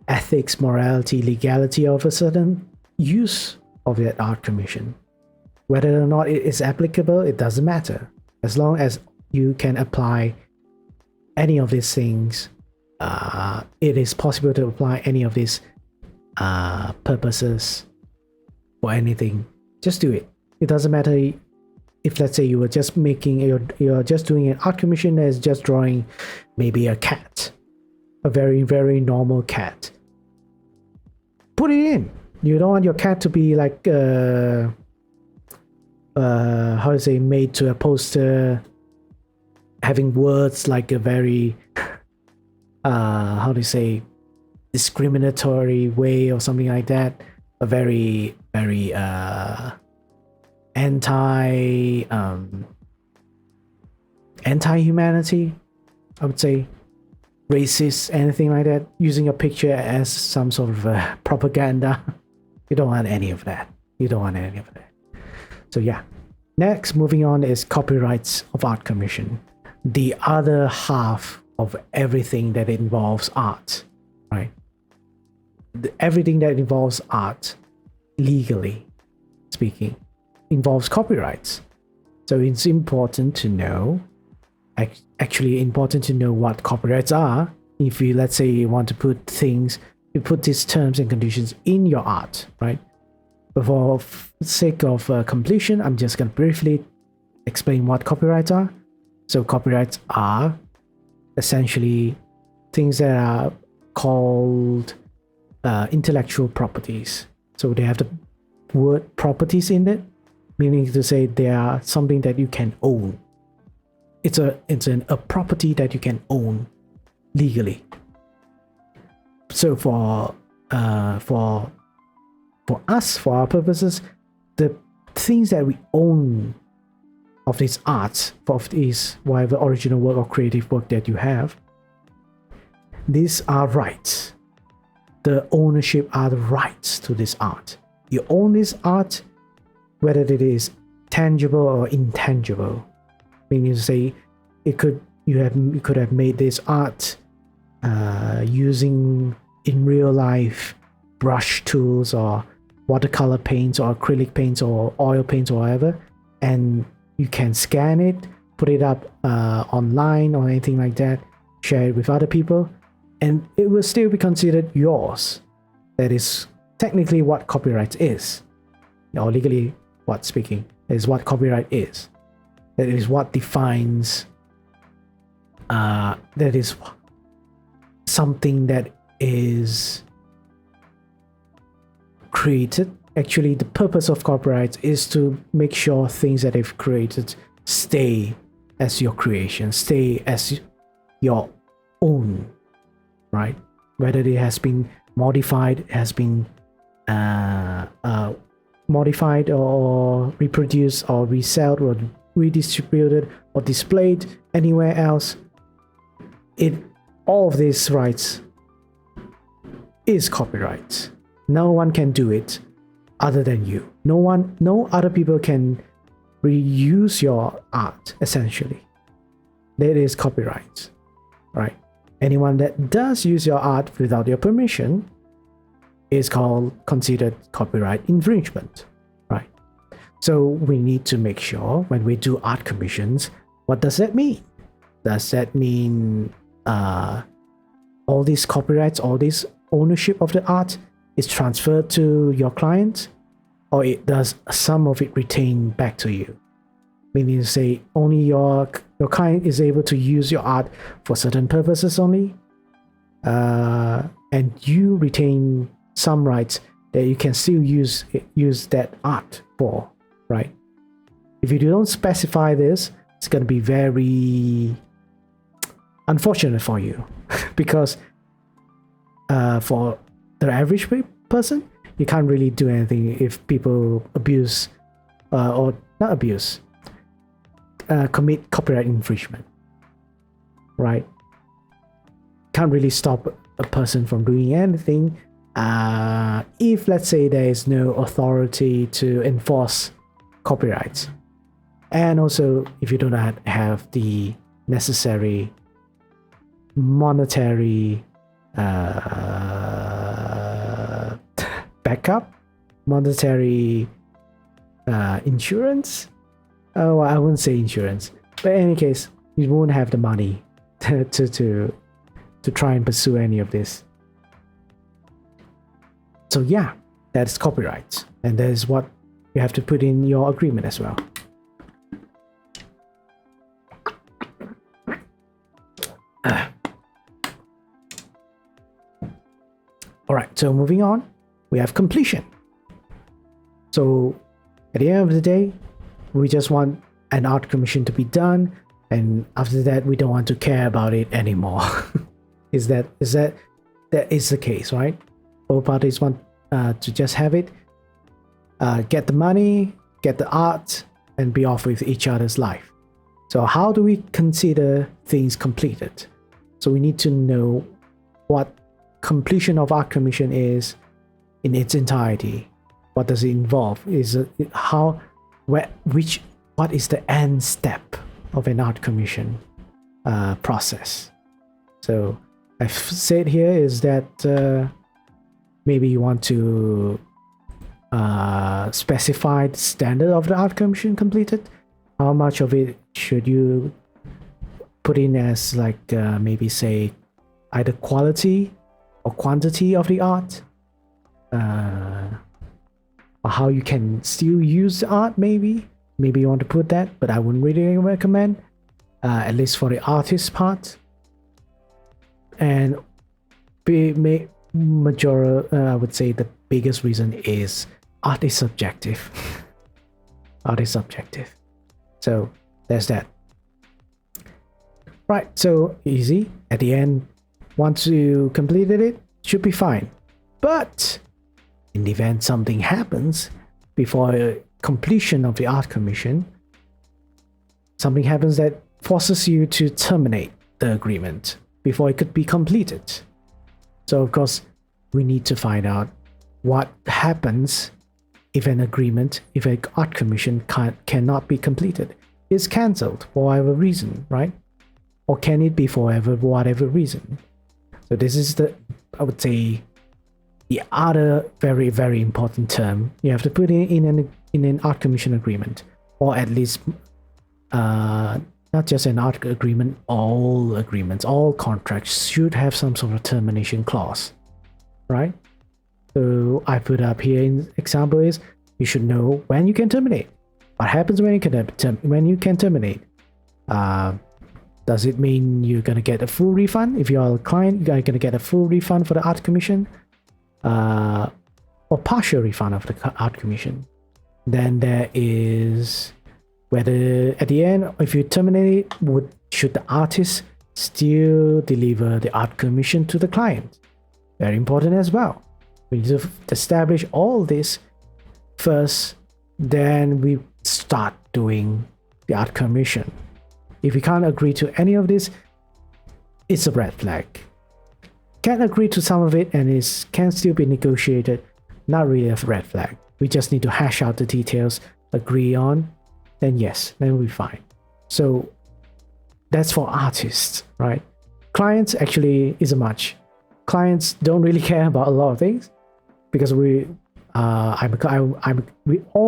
ethics, morality, legality of a certain use of that art commission. Whether or not it is applicable, it doesn't matter. As long as you can apply any of these things, it is possible to apply any of these purposes for anything. Just do it. It doesn't matter if, let's say, you were just making you're just doing an art commission that is just drawing maybe a cat, a very, very normal cat. Put it in. You don't want your cat to be like how to say, made to a poster, having words like a very how to say, discriminatory way or something like that. A very, very anti-humanity, I would say, racist, anything like that, using a picture as some sort of propaganda. You don't want any of that. You don't want any of that. So yeah. Next, moving on, is copyrights of art commission. The other half of everything that involves art, right? Everything that involves art, legally speaking, involves copyrights. So it's important to know, actually important to know what copyrights are. If you, let's say, you want to put things, you put these terms and conditions in your art, right? But for sake of completion, I'm just going to briefly explain what copyrights are. So copyrights are essentially things that are called intellectual properties. So they have the word properties in it, meaning to say they are something that you can own. It's a property that you can own legally. So for us, for our purposes, the things that we own of this art, of this whatever original work or creative work that you have, these are rights. The ownership are the rights to this art. You own this art, whether it is tangible or intangible. Meaning to say, you could have made this art using in real life brush tools or watercolor paints or acrylic paints or oil paints or whatever, and you can scan it, put it up online or anything like that, share it with other people, and it will still be considered yours. That is technically what copyright is, or legally what speaking, is what copyright is. That is what defines that is something that is created. Actually, the purpose of copyright is to make sure things that they've created stay as your creation, stay as your own, right? Whether it has been modified, has been modified or reproduced or resold or redistributed or displayed anywhere else, all of these rights is copyright. No one can do it other than you. No other people can reuse your art, essentially. That is copyright, right? Anyone that does use your art without your permission is considered copyright infringement, right? So we need to make sure when we do art commissions, what does that mean? Does that mean all these copyrights, all this ownership of the art is transferred to your client, or does some of it retain back to you? Meaning to say only your client is able to use your art for certain purposes only, and you retain some rights that you can still use that art for, right? If you don't specify this, it's going to be very unfortunate for you because for the average person, you can't really do anything if people abuse or not abuse, commit copyright infringement, right? Can't really stop a person from doing anything if, let's say, there is no authority to enforce copyrights, and also if you do not have the necessary monetary backup, monetary insurance. Oh, I wouldn't say insurance, But in any case, you won't have the money to try and pursue any of this. So yeah, that's copyright, and that is what you have to put in your agreement as well. All right, so moving on, we have completion. So at the end of the day, we just want an art commission to be done, and after that, we don't want to care about it anymore. Is that the case, right? Both parties want to just have it, get the money, get the art, and be off with each other's life. So how do we consider things completed? So we need to know what completion of art commission is in its entirety. What does it involve? What is the end step of an art commission process? So I've said here is that maybe you want to specify the standard of the art commission completed. How much of it should you put in as like maybe say either quality or quantity of the art, or how you can still use the art. Maybe you want to put that, but I wouldn't really recommend, at least for the artist part. And I would say the biggest reason is art is subjective. Art is subjective. So there's that. Right, so easy. At the end, once you completed it, should be fine. But in the event something happens before completion of the art commission, something happens that forces you to terminate the agreement before it could be completed. So of course, we need to find out what happens if an art commission cannot be completed. It's cancelled for whatever reason, right? Or can it be for whatever reason? So this is I would say, the other very, very important term you have to put in an art commission agreement, or at least not just an art agreement, all agreements, all contracts should have some sort of termination clause, right? So I put up here in example is you should know when you can terminate. What happens when you can terminate? Does it mean you're gonna get a full refund? If you're a client, you're gonna get a full refund for the art commission, or partial refund of the art commission. Then there is whether at the end, if you terminate it, should the artist still deliver the art commission to the client? Very important as well. We need to establish all this first, then we start doing the art commission. If we can't agree to any of this, it's a red flag. Can't agree to some of it and it can still be negotiated, not really a red flag. We just need to hash out the details, agree on, then yes, then we'll be fine. So that's for artists, right? Clients actually isn't much. Clients don't really care about a lot of things because we all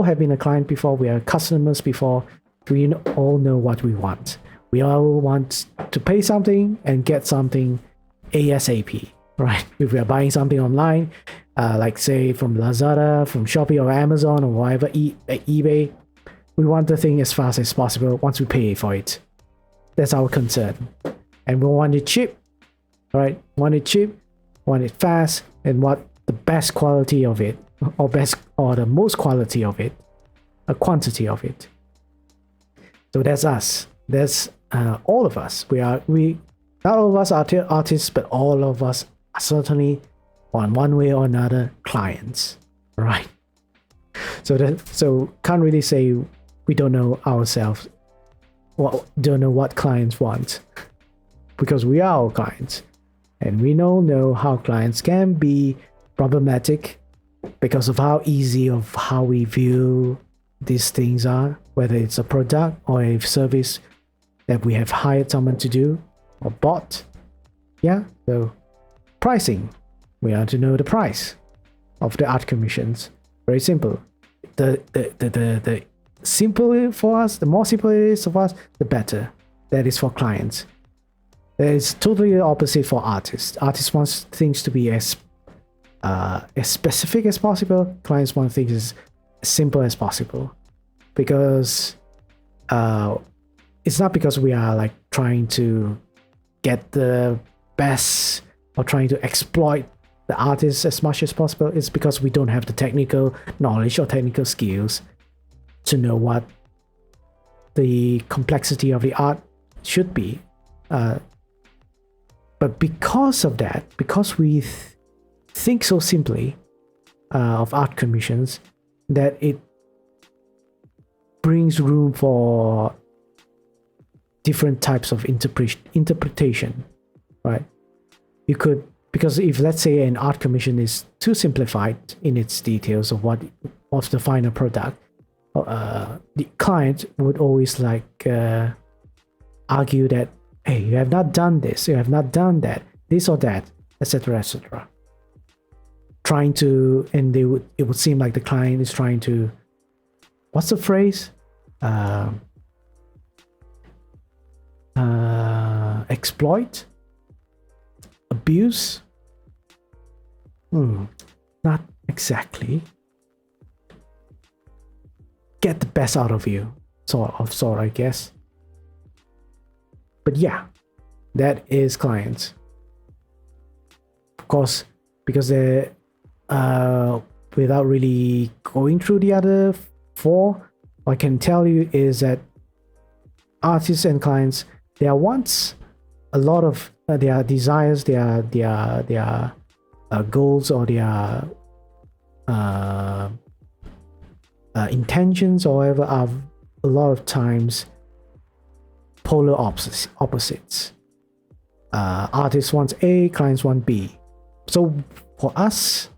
have been a client before, we are customers before, we all know what we want. We all want to pay something and get something ASAP, right? If we are buying something online, like say from Lazada, from Shopee or Amazon or whatever, eBay, we want the thing as fast as possible once we pay for it. That's our concern. And we want it cheap, right? Want it cheap, want it fast, and want the best quality of it, or the most quality of it, a quantity of it. So that's us. That's all of us. Not all of us are artists, but all of us are certainly, on one way or another, clients, right? So can't really say we don't know ourselves, or don't know what clients want, because we are our clients, and we all know how clients can be problematic because of how easy of how we view these things are, whether it's a product or a service that we have hired someone to do or bought. Yeah, so pricing. We want to know the price of the art commissions. Very simple. The simple for us, the more simple it is for us, the better. That is for clients. It's totally the opposite for artists. Artists want things to be as specific as possible. Clients want things as simple as possible, because it's not because we are like trying to get the best or trying to exploit the artists as much as possible. It's because we don't have the technical knowledge or technical skills to know what the complexity of the art should be. But because of that, because we think so simply of art commissions, that it brings room for different types of interpretation, right? You could, because if let's say an art commission is too simplified in its details of what of the final product, the client would always like argue that, hey, you have not done this, you have not done that, this or that, etc., etc. Trying to, and it would seem like the client is trying to, what's the phrase? Exploit, abuse. Not exactly. Get the best out of you, sort, I guess. But yeah, that is clients. Of course, because they're without really going through the other four, what I can tell you is that artists and clients, their wants, a lot of their desires, their goals, or their intentions or whatever, are a lot of times polar opposites. Artists want A, clients want B. So for us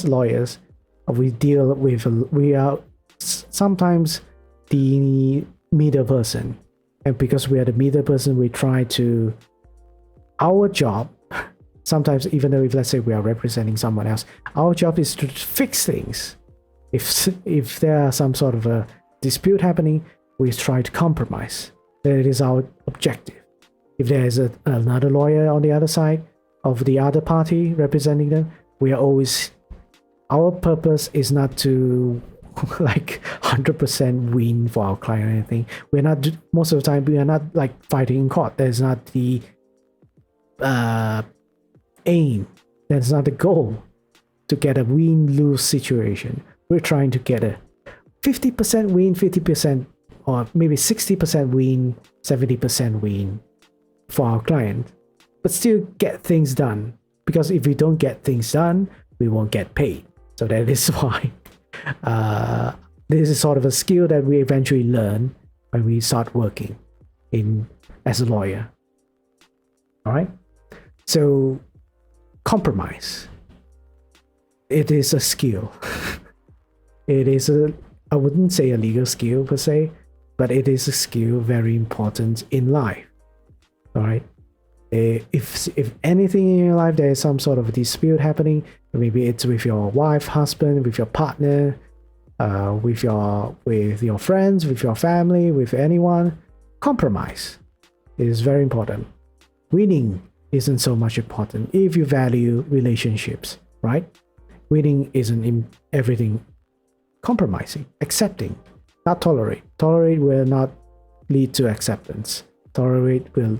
lawyers, we are sometimes the middle person, and because we are the middle person, we try to, our job, sometimes even though if let's say we are representing someone else, our job is to fix things. If there are some sort of a dispute happening, we try to compromise. That is our objective. If there is another lawyer on the other side of the other party representing them, we are always, our purpose is not to like 100% win for our client or anything. We're not, most of the time we are not like fighting in court. That's not the aim. That's not the goal, to get a win-lose situation. We're trying to get a 50% win, 50%, or maybe 60% win, 70% win for our client, but still get things done. Because if we don't get things done, we won't get paid. So that is why this is sort of a skill that we eventually learn when we start working as a lawyer. All right. So compromise. It is a skill. It is I wouldn't say a legal skill per se, but it is a skill very important in life. All right. If anything in your life there is some sort of a dispute happening, maybe it's with your wife, husband, with your partner, with your friends, with your family, with anyone, compromise is very important. Winning isn't so much important if you value relationships, right? Winning isn't in everything. Compromising, accepting, not tolerate. Tolerate will not lead to acceptance. Tolerate will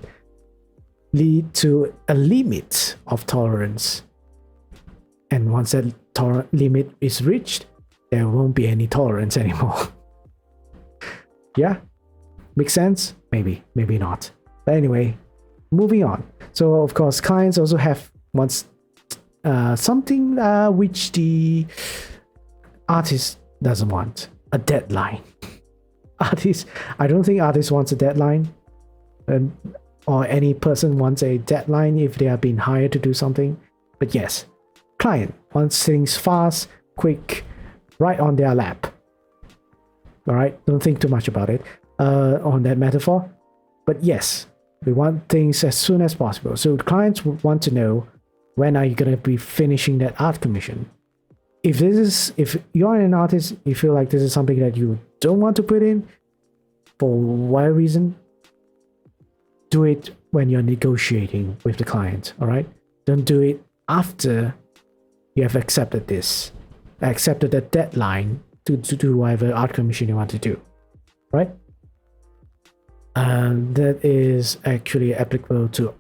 lead to a limit of tolerance. And once that limit is reached, there won't be any tolerance anymore. Yeah? Makes sense? Maybe, maybe not. But anyway, moving on. So of course, clients also have something which the artist doesn't want, a deadline. I don't think artists wants a deadline, or any person wants a deadline if they are being hired to do something. But yes, client wants things fast, quick, right on their lap. All right, don't think too much about it on that metaphor. But yes, we want things as soon as possible. So clients would want to know, when are you going to be finishing that art commission? If you're an artist, you feel like this is something that you don't want to put in, for whatever reason, do it when you're negotiating with the client, all right? Don't do it after you have accepted the deadline to do whatever art commission you want to do, right? That is actually applicable to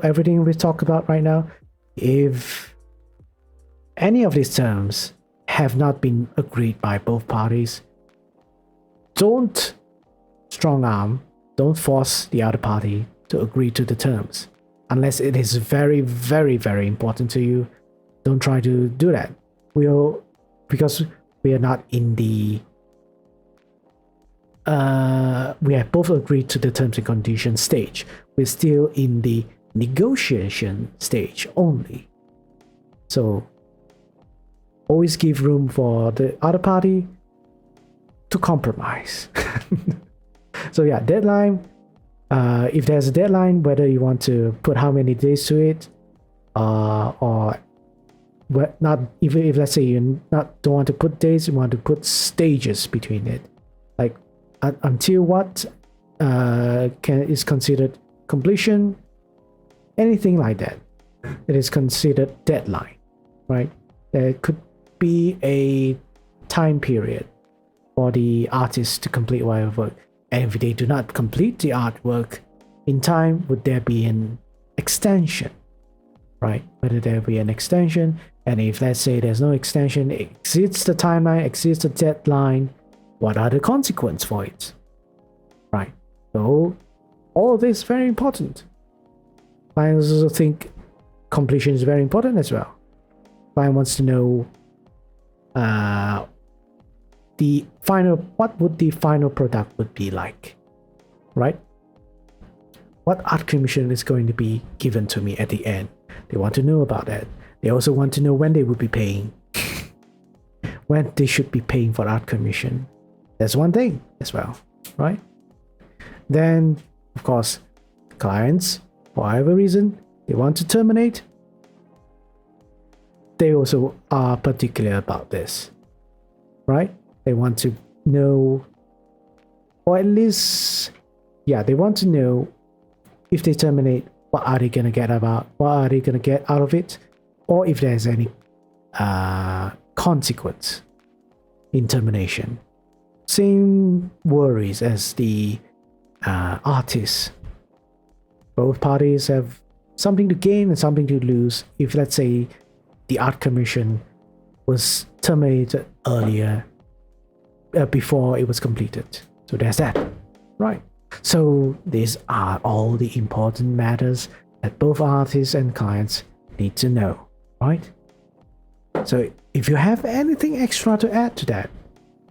everything we talk about right now. If any of these terms have not been agreed by both parties, don't strong arm, don't force the other party to agree to the terms. Unless it is very, very, very important to you, don't try to do that. Because we are not in the we have both agreed to the terms and conditions stage. We're still in the negotiation stage only. So always give room for the other party to compromise. So yeah, deadline. If there's a deadline, whether you want to put how many days to it, or not, even if let's say you don't want to put days, you want to put stages between it, like until what is considered completion, anything like that, it is considered deadline, right? There could be a time period for the artist to complete whatever work. And if they do not complete the artwork in time, would there be an extension, right? Whether there be an extension, and if let's say there's no extension, it exceeds the timeline, exceeds the deadline, what are the consequences for it, right? So all of this is very important. Clients also think completion is very important as well. Client wants to know what would the final product would be like, right? What art commission is going to be given to me at the end. They want to know about that. They also want to know when they will be paying, when they should be paying for art commission. That's one thing as well, right? Then, of course, clients, for whatever reason, they want to terminate. They also are particular about this, right? They want to know, or at least, yeah, they want to know if they terminate, what are they gonna get out of it, or if there's any consequence in termination. Same worries as the artists. Both parties have something to gain and something to lose if, let's say, the art commission was terminated earlier, before it was completed. So there's that, right? So these are all the important matters that both artists and clients need to know, right? So if you have anything extra to add to that,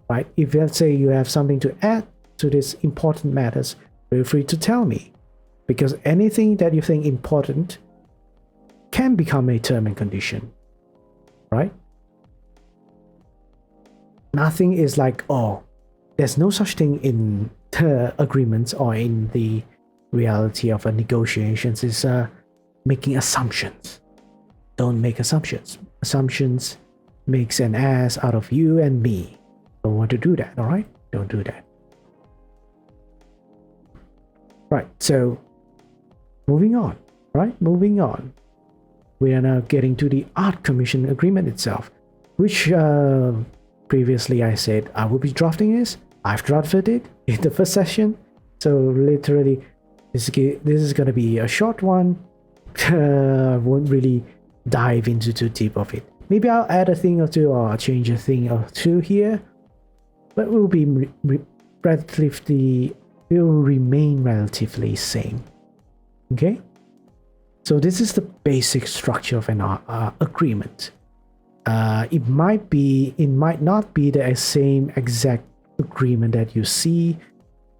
right? If let's say you have something to add to these important matters, feel free to tell me, because anything that you think important can become a term and condition, right? Nothing is like, oh, there's no such thing in the agreements or in the reality of a negotiations is making assumptions. Don't make assumptions. Assumptions makes an ass out of you and me. Don't want to do that, all right? Don't do that. Right, so moving on, right? Moving on. We are now getting to the art commission agreement itself, which previously I said I will be drafting this. I've drafted it in the first session. So literally, this is going to be a short one. I won't really dive into too deep of it. Maybe I'll add a thing or two or change a thing or two here. But it will be it will remain relatively same. Okay? So this is the basic structure of an agreement. It might not be the same exact agreement that you see,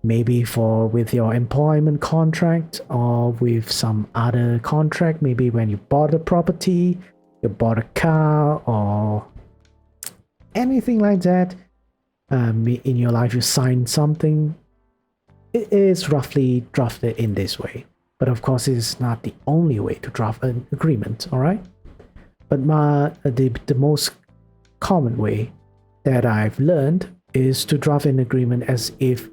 maybe with your employment contract or with some other contract, maybe when you bought a property, you bought a car, or anything like that. In your life you signed something. It is roughly drafted in this way, but of course it is not the only way to draft an agreement, all right? But the most common way that I've learned is to draft an agreement as if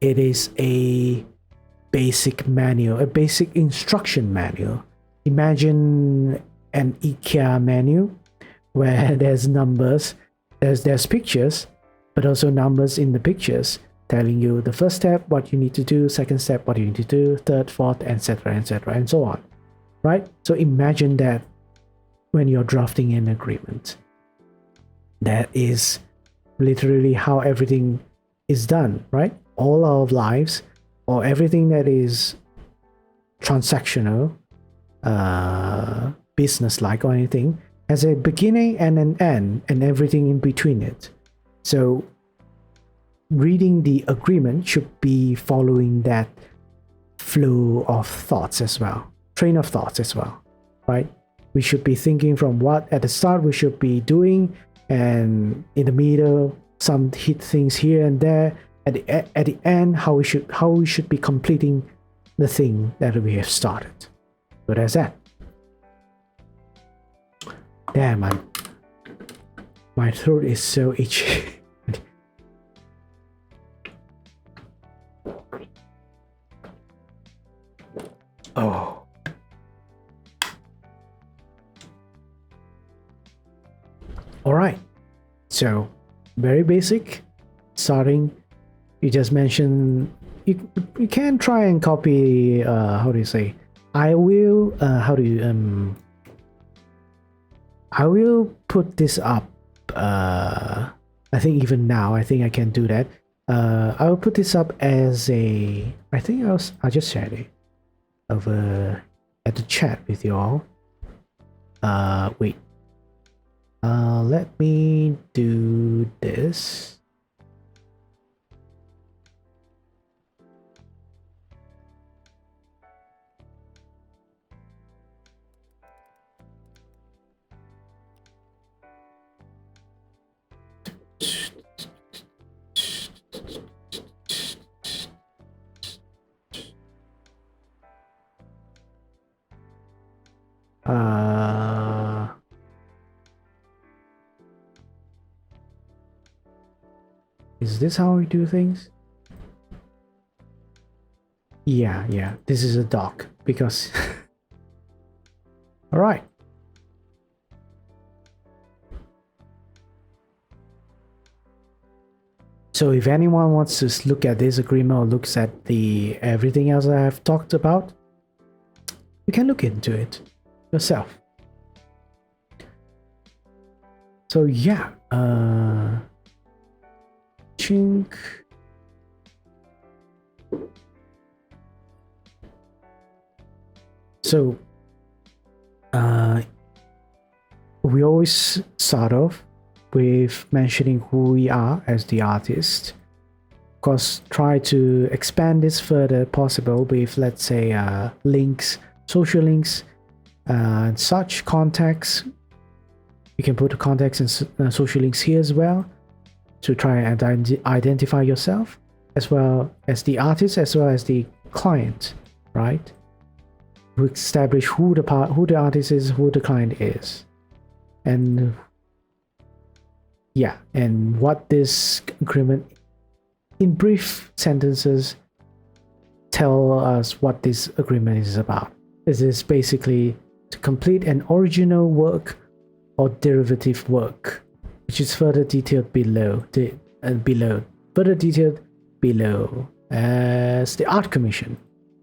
it is a basic manual, a basic instruction manual. Imagine an IKEA menu where there's numbers, there's pictures, but also numbers in the pictures telling you the first step, what you need to do, second step, what you need to do, third, fourth, etc., etc., and so on, right? So imagine that when you're drafting an agreement. That is literally how everything is done, right? All our lives, or everything that is transactional, business-like or anything, has a beginning and an end, and everything in between it. So reading the agreement should be following that flow of thoughts as well, train of thoughts as well, right? We should be thinking from what at the start we should be doing, and in the middle some hit things here and there. At the end, how we should be completing the thing that we have started. So that's that. Damn, my throat is so itchy. Oh. All right. So, very basic. Starting, you just mentioned you can try and copy. How do you say? I will. I will put this up. I think even now, I think I can do that. I will put this up as a. I think I'll just share it over at the chat with you all. Wait. Let me do this. Is this how we do things? Yeah, this is a doc because all right. So if anyone wants to look at this agreement or looks at the everything else I have talked about, you can look into it yourself. So yeah, chink. So we always start off with mentioning who we are as the artist. Of course, try to expand this further possible with, let's say, links, social links, and such contacts. You can put the contacts and social links here as well to try and identify yourself, as well as the artist, as well as the client, right? To establish who the artist is, who the client is, and yeah, and what this agreement, in brief sentences, tell us what this agreement is about. This is basically to complete an original work or derivative work, which is further detailed below. Further detailed below as the art commission,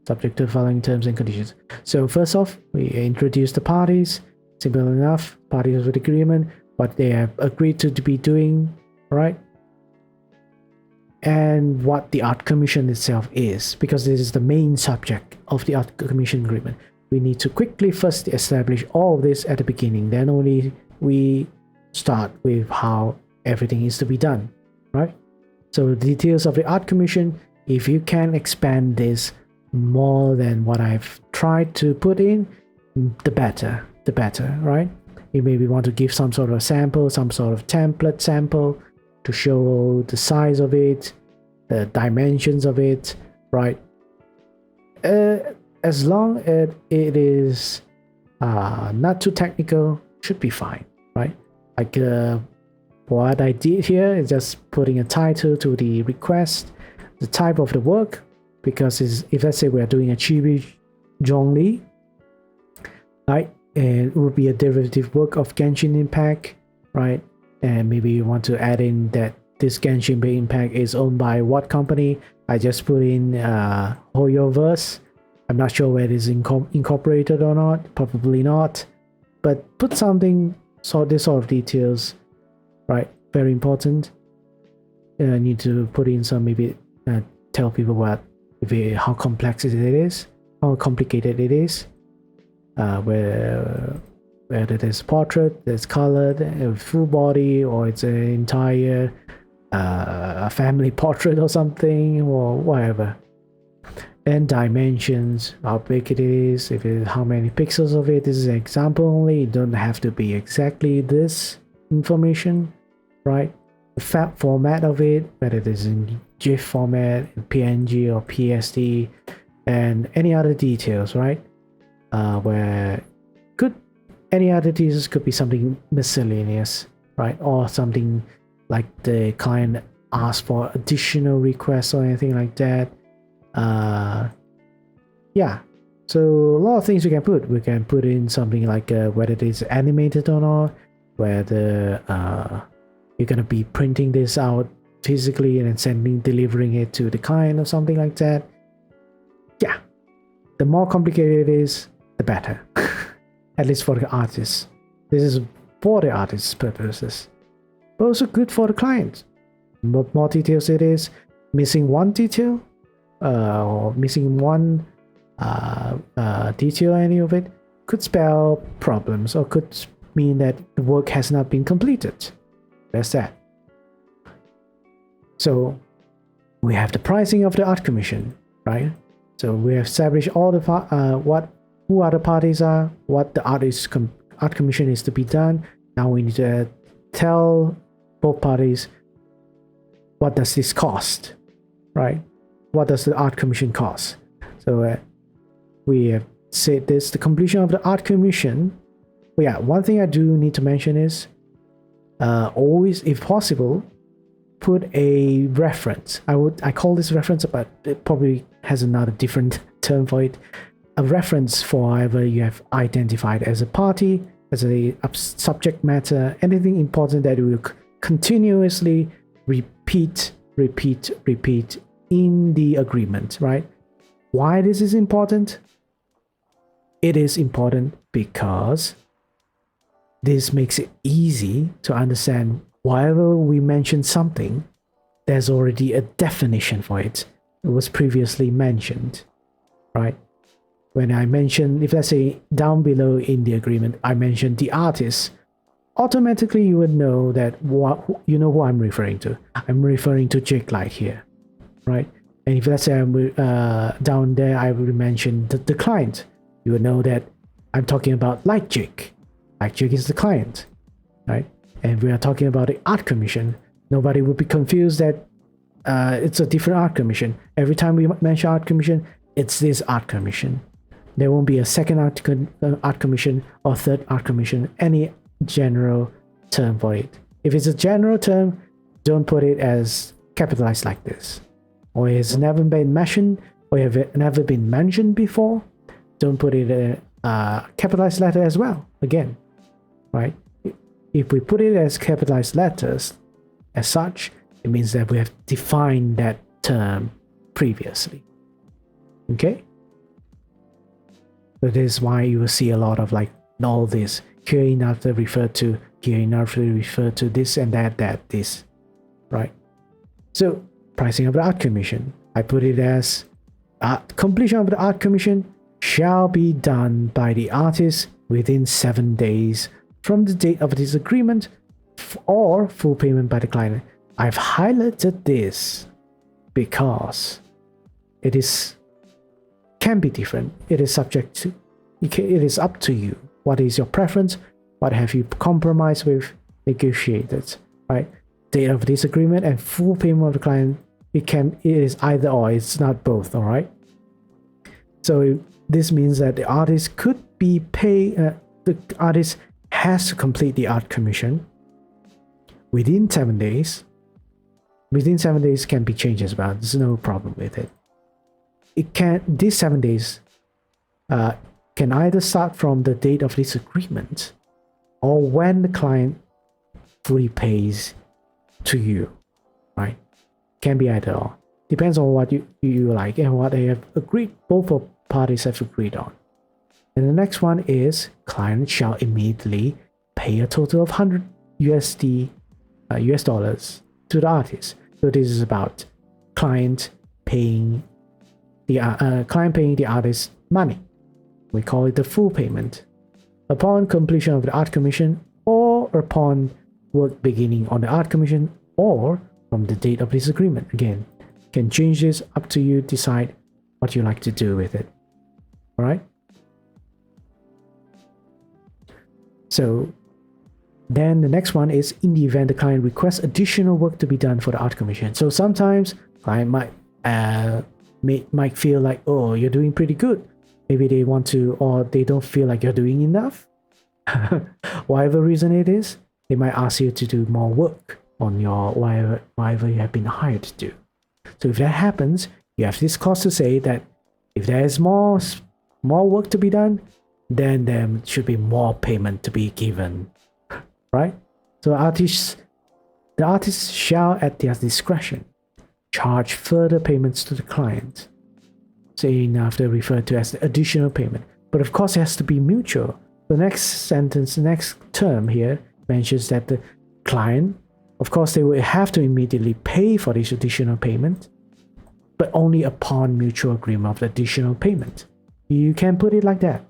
subject to the following terms and conditions. So first off, we introduce the parties. Simple enough. Parties with agreement, what they have agreed to be doing, right? And what the art commission itself is, because this is the main subject of the art commission agreement. We need to quickly first establish all of this at the beginning, then only we start with how everything is to be done, right? So the details of the art commission, if you can expand this more than what I've tried to put in, the better, right? You maybe want to give some sort of sample, some sort of template sample to show the size of it, the dimensions of it, right? As long as it is not too technical, should be fine, right? Like what I did here is just putting a title to the request, the type of the work, because if let's say we are doing a Chibi Zhongli, right, and it would be a derivative work of Genshin Impact, right, and maybe you want to add in that this Genshin Impact is owned by what company. I just put in Hoyoverse. I'm not sure whether it is incorporated or not, probably not, but put something, this sort of details, right, very important. I need to put in some, maybe tell people how complex it is, how complicated it is, whether there's portrait, there's colored, a full body, or it's an entire a family portrait or something, or whatever. And dimensions, how big it is, how many pixels of it. This is an example only. It don't have to be exactly this information, right? The format of it, whether it is in GIF format, PNG or PSD, and any other details, right? Any other details could be something miscellaneous, right? Or something like the client asked for additional requests or anything like that. Yeah, so a lot of things we can put in something like whether it is animated or not, whether you're gonna be printing this out physically and then delivering it to the client or something like that. Yeah, the more complicated it is, the better. At least for the artist. This is for the artist's purposes, but also good for the client. The more details it is, missing one detail or missing one detail, any of it, could spell problems or could mean that the work has not been completed. That's that. So we have the pricing of the art commission, right? So we have established all the who are the parties are, what the art commission is to be done. Now we need to tell both parties, what does this cost, right? What does the art commission cost? So we have said this, the completion of the art commission. But yeah, one thing I do need to mention is always, if possible, put a reference. I call this reference, but it probably has another different term for it. A reference for however you have identified as a party, as a subject matter, anything important that will continuously repeat in the agreement, right? Why this is important? It is important because this makes it easy to understand whenever we mention something, there's already a definition for it. It was previously mentioned, right? When I mention, if let's say down below in the agreement, I mention the artist, automatically you would know that you know who I'm referring to. I'm referring to Jake Light here, right? And if let's say I'm down there, I will mention the client. You would know that I'm talking about Light Jake. Light Jake is the client, right? And we are talking about the art commission. Nobody would be confused that it's a different art commission. Every time we mention art commission, it's this art commission. There won't be a second art commission or third art commission, any general term for it. If it's a general term, don't put it as capitalized like this. Or it's never been mentioned, or have never been mentioned before, don't put it a capitalized letter as well, again, right? If we put it as capitalized letters, as such, it means that we have defined that term previously. Okay? So this is why you will see a lot of like all this hereinafter referred to, hereinafter referred to this and that, this, right? So pricing of the art commission, I put it as completion of the art commission shall be done by the artist within 7 days from the date of this agreement, or full payment by the client. I've highlighted this because it can be different. It is subject to, it is up to you. What is your preference? What have you compromised with, negotiated, right? Date of this agreement and full payment of the client, it is either or, it's not both, all right? So this means that the artist could be the artist has to complete the art commission, within 7 days. Within 7 days can be changed as well. There's no problem with it. These 7 days can either start from the date of this agreement or when the client fully pays to you, right? Can be either or. Depends on what you like and what they have agreed, both parties have agreed on. And the next one is client shall immediately pay a total of US dollars to the artist. So this is about client paying the artist money. We call it the full payment upon completion of the art commission, or upon work beginning on the art commission, or from the date of this agreement. Again, can change this, up to you, decide what you like to do with it. All right. So then the next one is in the event the client requests additional work to be done for the art commission. So sometimes client might feel like, oh, you're doing pretty good. Maybe they want to, or they don't feel like you're doing enough. Whatever reason it is, they might ask you to do more work on your whatever you have been hired to do. So if that happens, you have this clause to say that if there is more work to be done, then there should be more payment to be given, right? So the artist shall, at their discretion, charge further payments to the client, saying after referred to as the additional payment. But of course, it has to be mutual. The next term here mentions that the client, of course, they will have to immediately pay for this additional payment, but only upon mutual agreement of the additional payment. You can put it like that.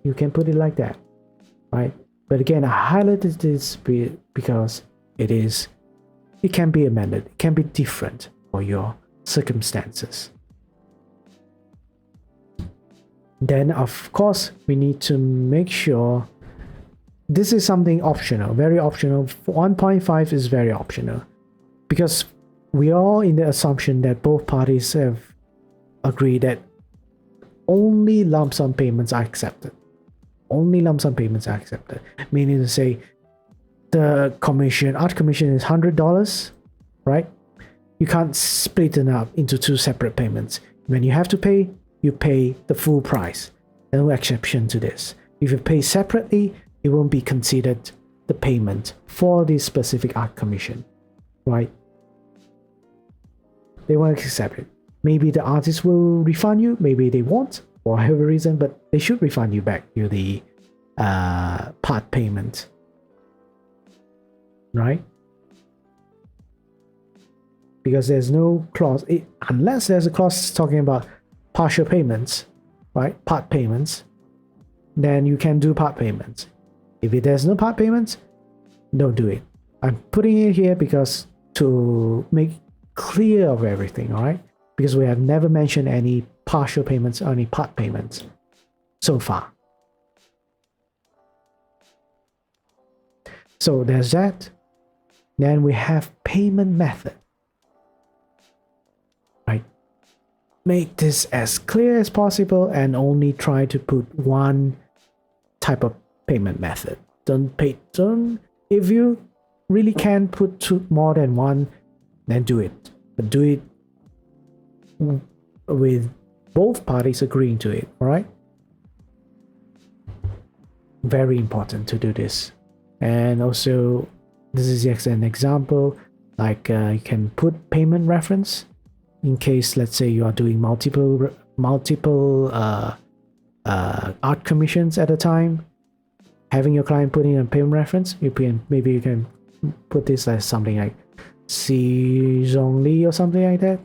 Right? But again, I highlighted this because it can be amended. It can be different for your circumstances. Then, of course, we need to make sure this is something optional, very optional. 1.5 is very optional because we are all in the assumption that both parties have agreed that only lump sum payments are accepted. Meaning to say the art commission is $100, right? You can't split it up into two separate payments. When you have to pay, you pay the full price. No exception to this. If you pay separately, it won't be considered the payment for this specific art commission, right? They won't accept it. Maybe the artist will refund you, maybe they won't, for whatever reason, but they should refund you back to the part payment, right? Because there's no clause, unless there's a clause talking about partial payments, right? Part payments, then you can do part payments. If there's no part payments, don't do it. I'm putting it here because to make clear of everything, all right? Because we have never mentioned any partial payments or any part payments so far. So there's that. Then we have payment method. Right? Make this as clear as possible and only try to put one type of payment method. If you really can put more than one, then do it. But do it with both parties agreeing to it, all right? Very important to do this. And also, this is just an example, like you can put payment reference in case, let's say you are doing multiple art commissions at a time. Having your client put in a payment reference, maybe you can put this as something like Si Zhong Li or something like that.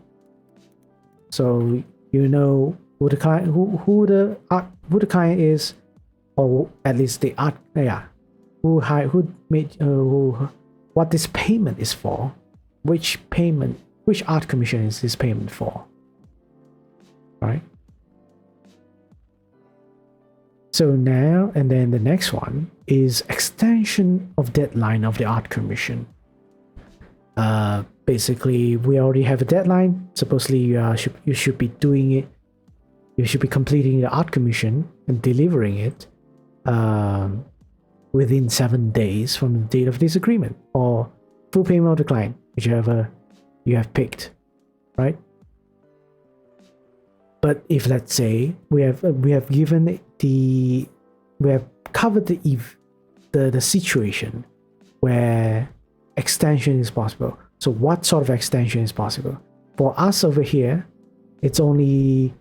So you know who the client, who the client is, or at least the art, what this payment is for, which art commission is this payment for, right? So now, and then the next one is extension of deadline of the art commission. Basically, we already have a deadline. Supposedly, you should be doing it. You should be completing the art commission and delivering it within 7 days from the date of this agreement, or full payment of the client, whichever you have picked, right? But if let's say we have covered the situation where extension is possible. So what sort of extension is possible? For us over here, it's only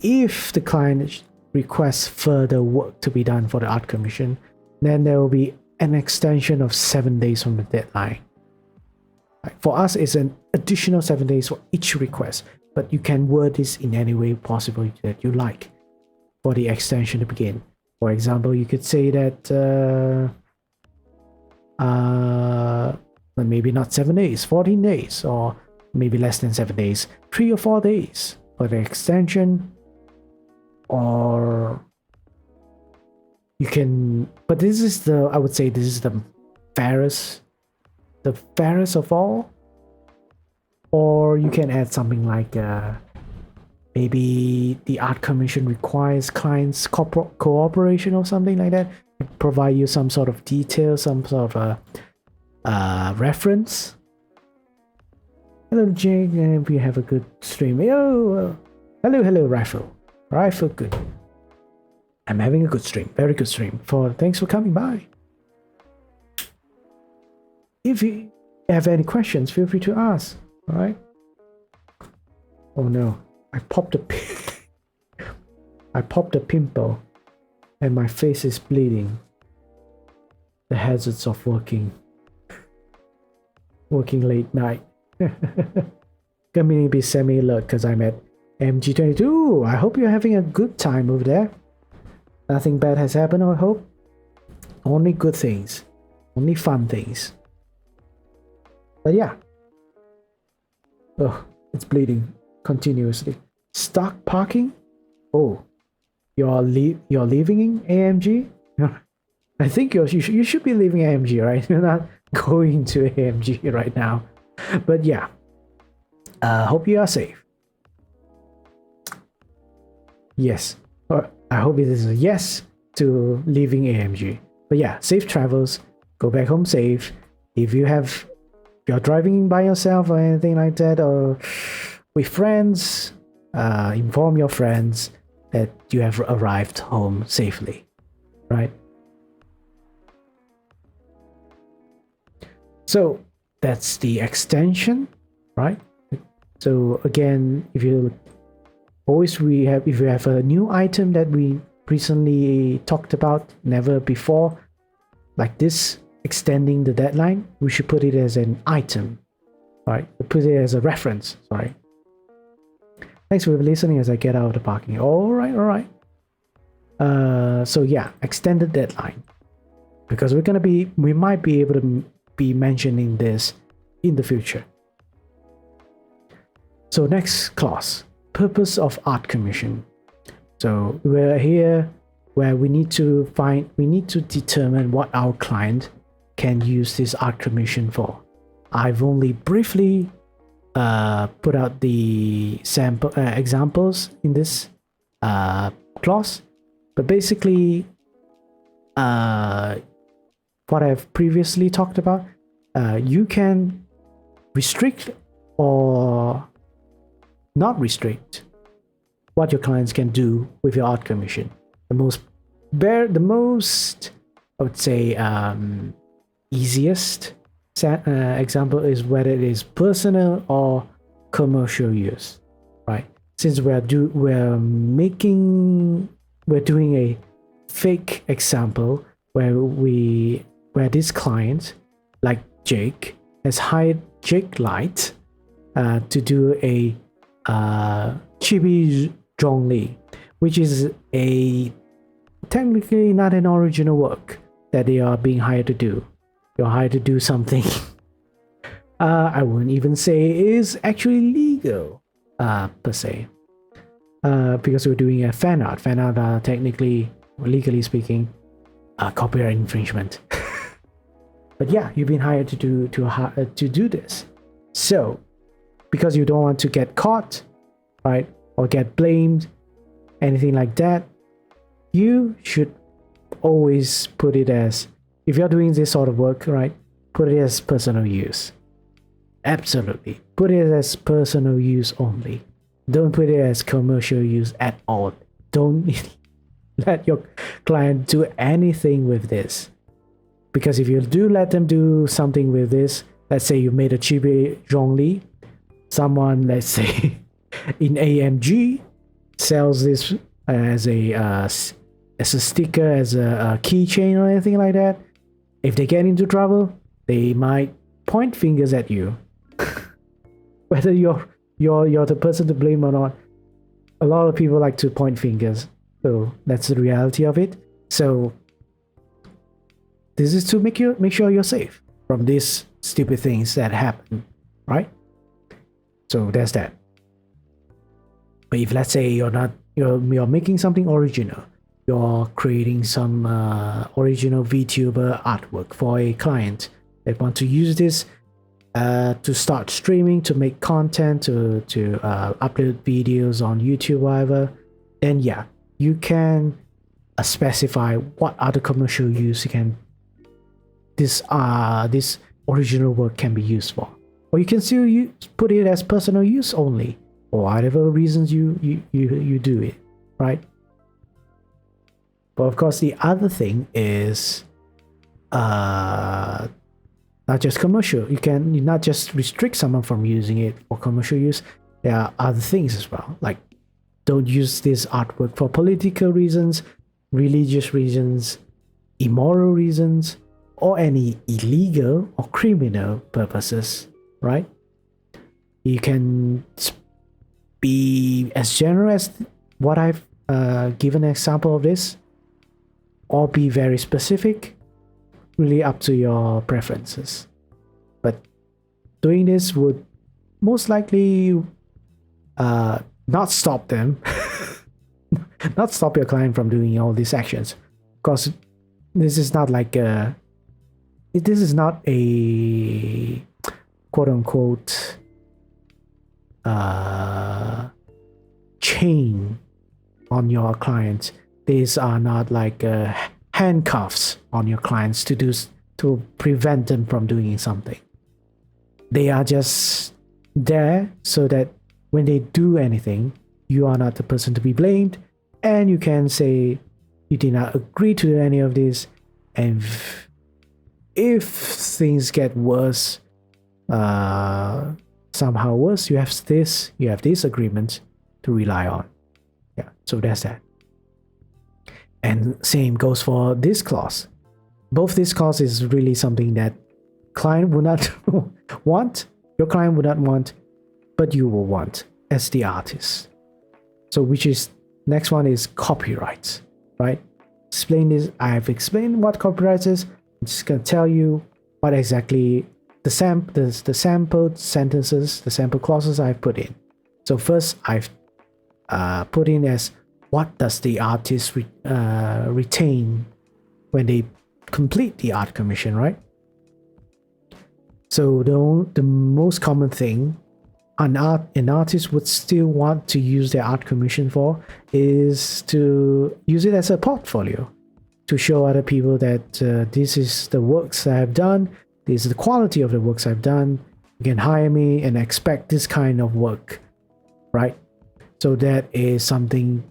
if the client requests further work to be done for the art commission, then there will be an extension of 7 days from the deadline. For us, it's an additional 7 days for each request, but you can word this in any way possible that you like for the extension to begin. For example, you could say that maybe not 7 days, 14 days, or maybe less than 7 days, 3 or 4 days for the extension. Or you can, but this is I would say this is the fairest of all. Or you can add something like maybe the art commission requires clients cooperation or something like that. Provide you some sort of detail, some sort of reference. Hello Jake, and we have a good stream. Hello Rifle, good. I'm having a good stream, very good stream. Thanks for coming by. If you have any questions, feel free to ask. All right. Oh no, I popped a pimple, and my face is bleeding. The hazards of working late night. Community semi-alert because I'm at MG22. I hope you're having a good time over there. Nothing bad has happened, I hope. Only good things. Only fun things. But yeah. Oh, it's bleeding continuously. Stuck parking? Oh, you're leaving AMG? I think you should be leaving AMG, right? You're not going to AMG right now. But yeah. Hope you are safe. Yes. I hope it is a yes to leaving AMG. But yeah, safe travels. Go back home safe. If you're driving by yourself or anything like that, or with friends, inform your friends that you have arrived home safely, right? So that's the extension, right? So again, if you have a new item that we recently talked about, never before, like this, extending the deadline, we should put it as an item, right? Put it as a reference, sorry. Thanks for listening as I get out of the parking. All right. So yeah, extended deadline, because we might be able to be mentioning this in the future. So next clause, purpose of art commission. So we're here where we need to determine what our client can use this art commission for. I've only briefly put out the sample examples in this clause, but basically what I've previously talked about, you can restrict or not restrict what your clients can do with your art commission. The most I would say easiest example is whether it is personal or commercial use, right? Since we're doing a fake example where this client, like Jake, has hired Jake Light to do a Chibi Zhongli, which is technically not an original work that they are being hired to do. You're hired to do something I wouldn't even say is actually legal per se, because we're doing a fan art. Fan art are technically, legally speaking, copyright infringement. But yeah, you've been hired to do this. So because you don't want to get caught, right, or get blamed, anything like that, you should always put it as, if you're doing this sort of work, right, put it as personal use. Absolutely. Put it as personal use only. Don't put it as commercial use at all. Don't let your client do anything with this. Because if you do let them do something with this, let's say you made a chibi Zhongli, someone, let's say in AMG, sells this as a sticker, as a keychain or anything like that. If they get into trouble, they might point fingers at you. Whether you're the person to blame or not, a lot of people like to point fingers. So that's the reality of it. So this is to make sure you're safe from these stupid things that happen, right? So there's that. But if let's say you're making something original, you're creating some original VTuber artwork for a client that want to use this to start streaming, to make content, to upload videos on YouTube, whatever, then yeah, you can specify what other commercial use this original work can be used for, or you can still put it as personal use only, or whatever reasons you do it, right? But of course, the other thing is not just commercial. You not just restrict someone from using it for commercial use. There are other things as well, like don't use this artwork for political reasons, religious reasons, immoral reasons, or any illegal or criminal purposes, right? You can be as general as what I've given an example of this, or be very specific, really up to your preferences. But doing this would most likely not stop them, not stop your client from doing all these actions. Because this is not like this is not a quote unquote chain on your clients. These are not like handcuffs on your clients to prevent them from doing something. They are just there so that when they do anything, you are not the person to be blamed, and you can say you did not agree to any of this. And if things get worse, somehow worse, you have this agreement to rely on. Yeah, so that's that. And same goes for this clause. Both this clause is really something that client would not want, your client would not want, but you will want as the artist. So which is, next one is copyrights, right? Explain this. I've explained what copyright is. I'm just gonna tell you what exactly the sampled sentences, the sample clauses I've put in. So first I've put in as what does the artist retain when they complete the art commission, right? So the most common thing an artist would still want to use their art commission for is to use it as a portfolio, to show other people that this is the works I have done, this is the quality of the works I've done, you can hire me and expect this kind of work, right? So that is something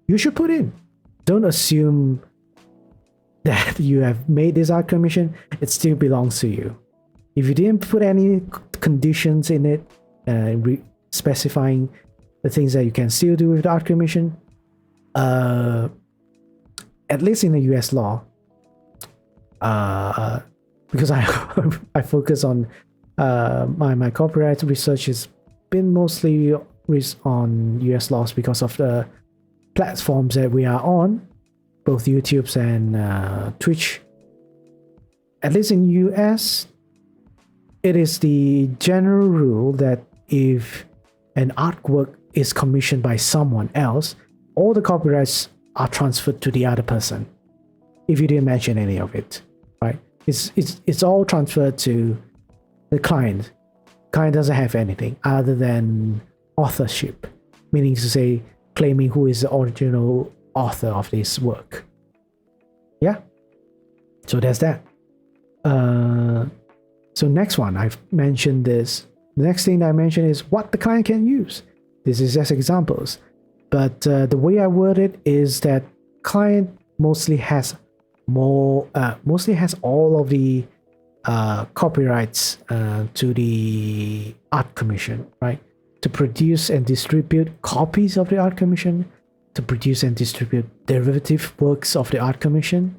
you should put in. Don't assume that you have made this art commission, it still belongs to you. If you didn't put any conditions in it, specifying the things that you can still do with the art commission, at least in the US law, because I focus on my copyright research has been mostly on US laws because of the platforms that we are on, both YouTube's and Twitch. At least in US, it is the general rule that if an artwork is commissioned by someone else, all the copyrights are transferred to the other person. If you didn't mention any of it, right? It's all transferred to the client. Client doesn't have anything other than authorship, meaning to say claiming who is the original author of this work. Yeah. So there's that. So next one, I've mentioned this. The next thing I mentioned is what the client can use. This is just examples. But the way I word it is that client mostly has all of the copyrights to the art commission, right? To produce and distribute copies of the art commission, to produce and distribute derivative works of the art commission,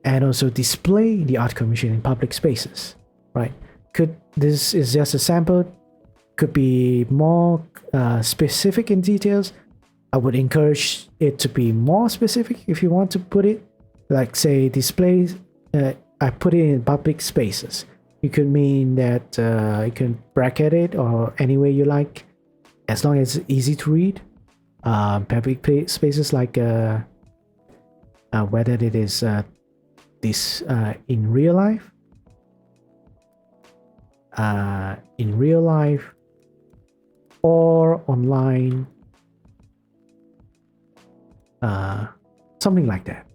and also display the art commission in public spaces, right? This is just a sample, could be more specific in details. I would encourage it to be more specific if you want to put it, like say displays. I put it in public spaces. You could mean that you can bracket it or any way you like, as long as it's easy to read. Public spaces like whether it is this in real life or online, something like that.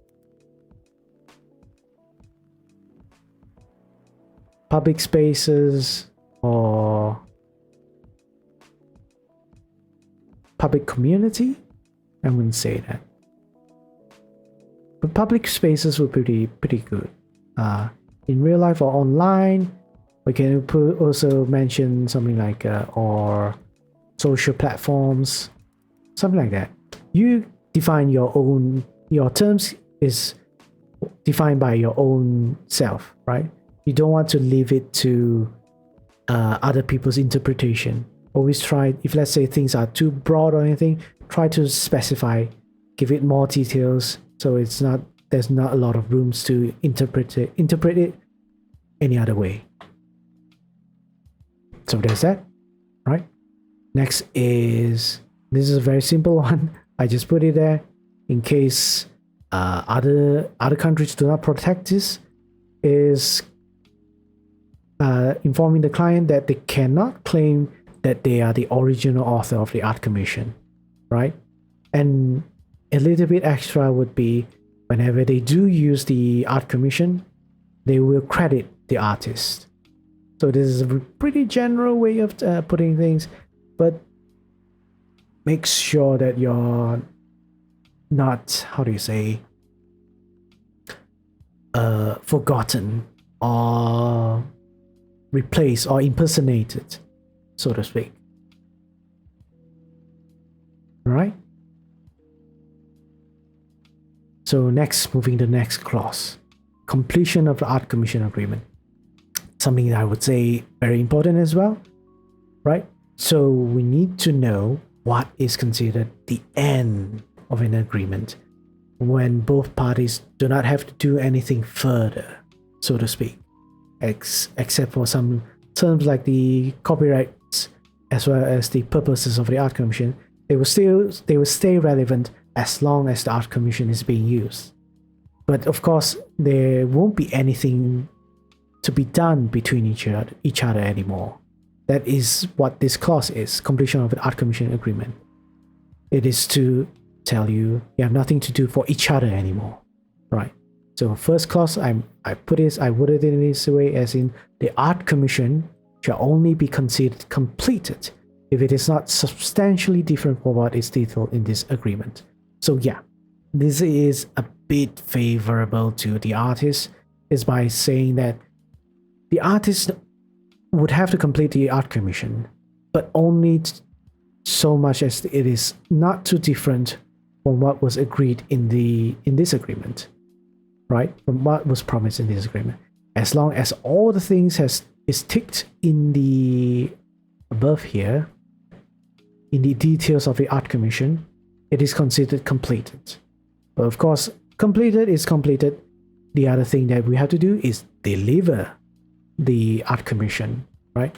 Public spaces or public community, I wouldn't say that, but public spaces were pretty good. In real life or online, we can also mention something like or social platforms, something like that. You define your terms is defined by your own self, right? You don't want to leave it to other people's interpretation. Always try, if let's say things are too broad or anything, try to specify, give it more details, so there's not a lot of rooms to interpret it any other way. So there's that, right? Next is, this is a very simple one. I just put it there in case other countries do not protect this, is informing the client that they cannot claim that they are the original author of the art commission, right? And a little bit extra would be, whenever they do use the art commission, they will credit the artist. So this is a pretty general way of putting things, but make sure that you're not, how do you say, forgotten or replaced or impersonated, so to speak. Right? So next, moving to the next clause, completion of the art commission agreement. Something that I would say very important as well, right? So we need to know what is considered the end of an agreement when both parties do not have to do anything further, so to speak, except for some terms like the copyrights as well as the purposes of the art commission. They will stay relevant as long as the art commission is being used. But of course, there won't be anything to be done between each other anymore. That is what this clause is, completion of the art commission agreement. It is to tell you have nothing to do for each other anymore, right? So first clause, I worded it in this way, as in the art commission shall only be considered completed if it is not substantially different from what is detailed in this agreement. So yeah, this is a bit favorable to the artist, is by saying that the artist would have to complete the art commission, but only so much as it is not too different from what was agreed in this agreement, right? From what was promised in this agreement. As long as all the things is ticked in the above here, in the details of the art commission, it is considered completed. But of course, completed is completed. The other thing that we have to do is deliver the art commission, right?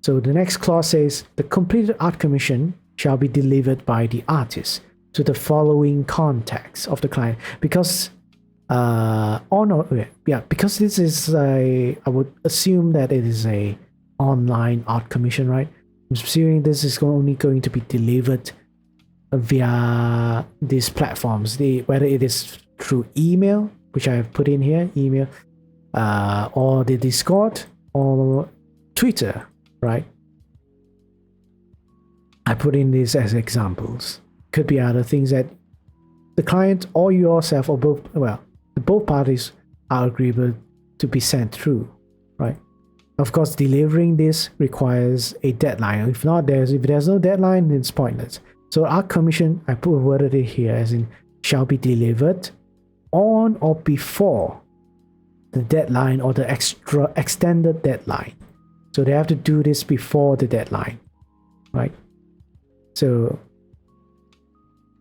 So the next clause says the completed art commission shall be delivered by the artist to the following contacts of the client. Because because this is I would assume that it is a online art commission, right? I'm assuming this is only going to be delivered via these platforms, whether it is through email, which I have put in here, email, or the Discord, or Twitter, right? I put in these as examples. Could be other things that the client or yourself or both, well, both parties are agreeable to be sent through, right? Of course, delivering this requires a deadline. If there's no deadline, then it's pointless. So our commission, I worded it here as in shall be delivered on or before the deadline or the extended deadline. So they have to do this before the deadline, right? So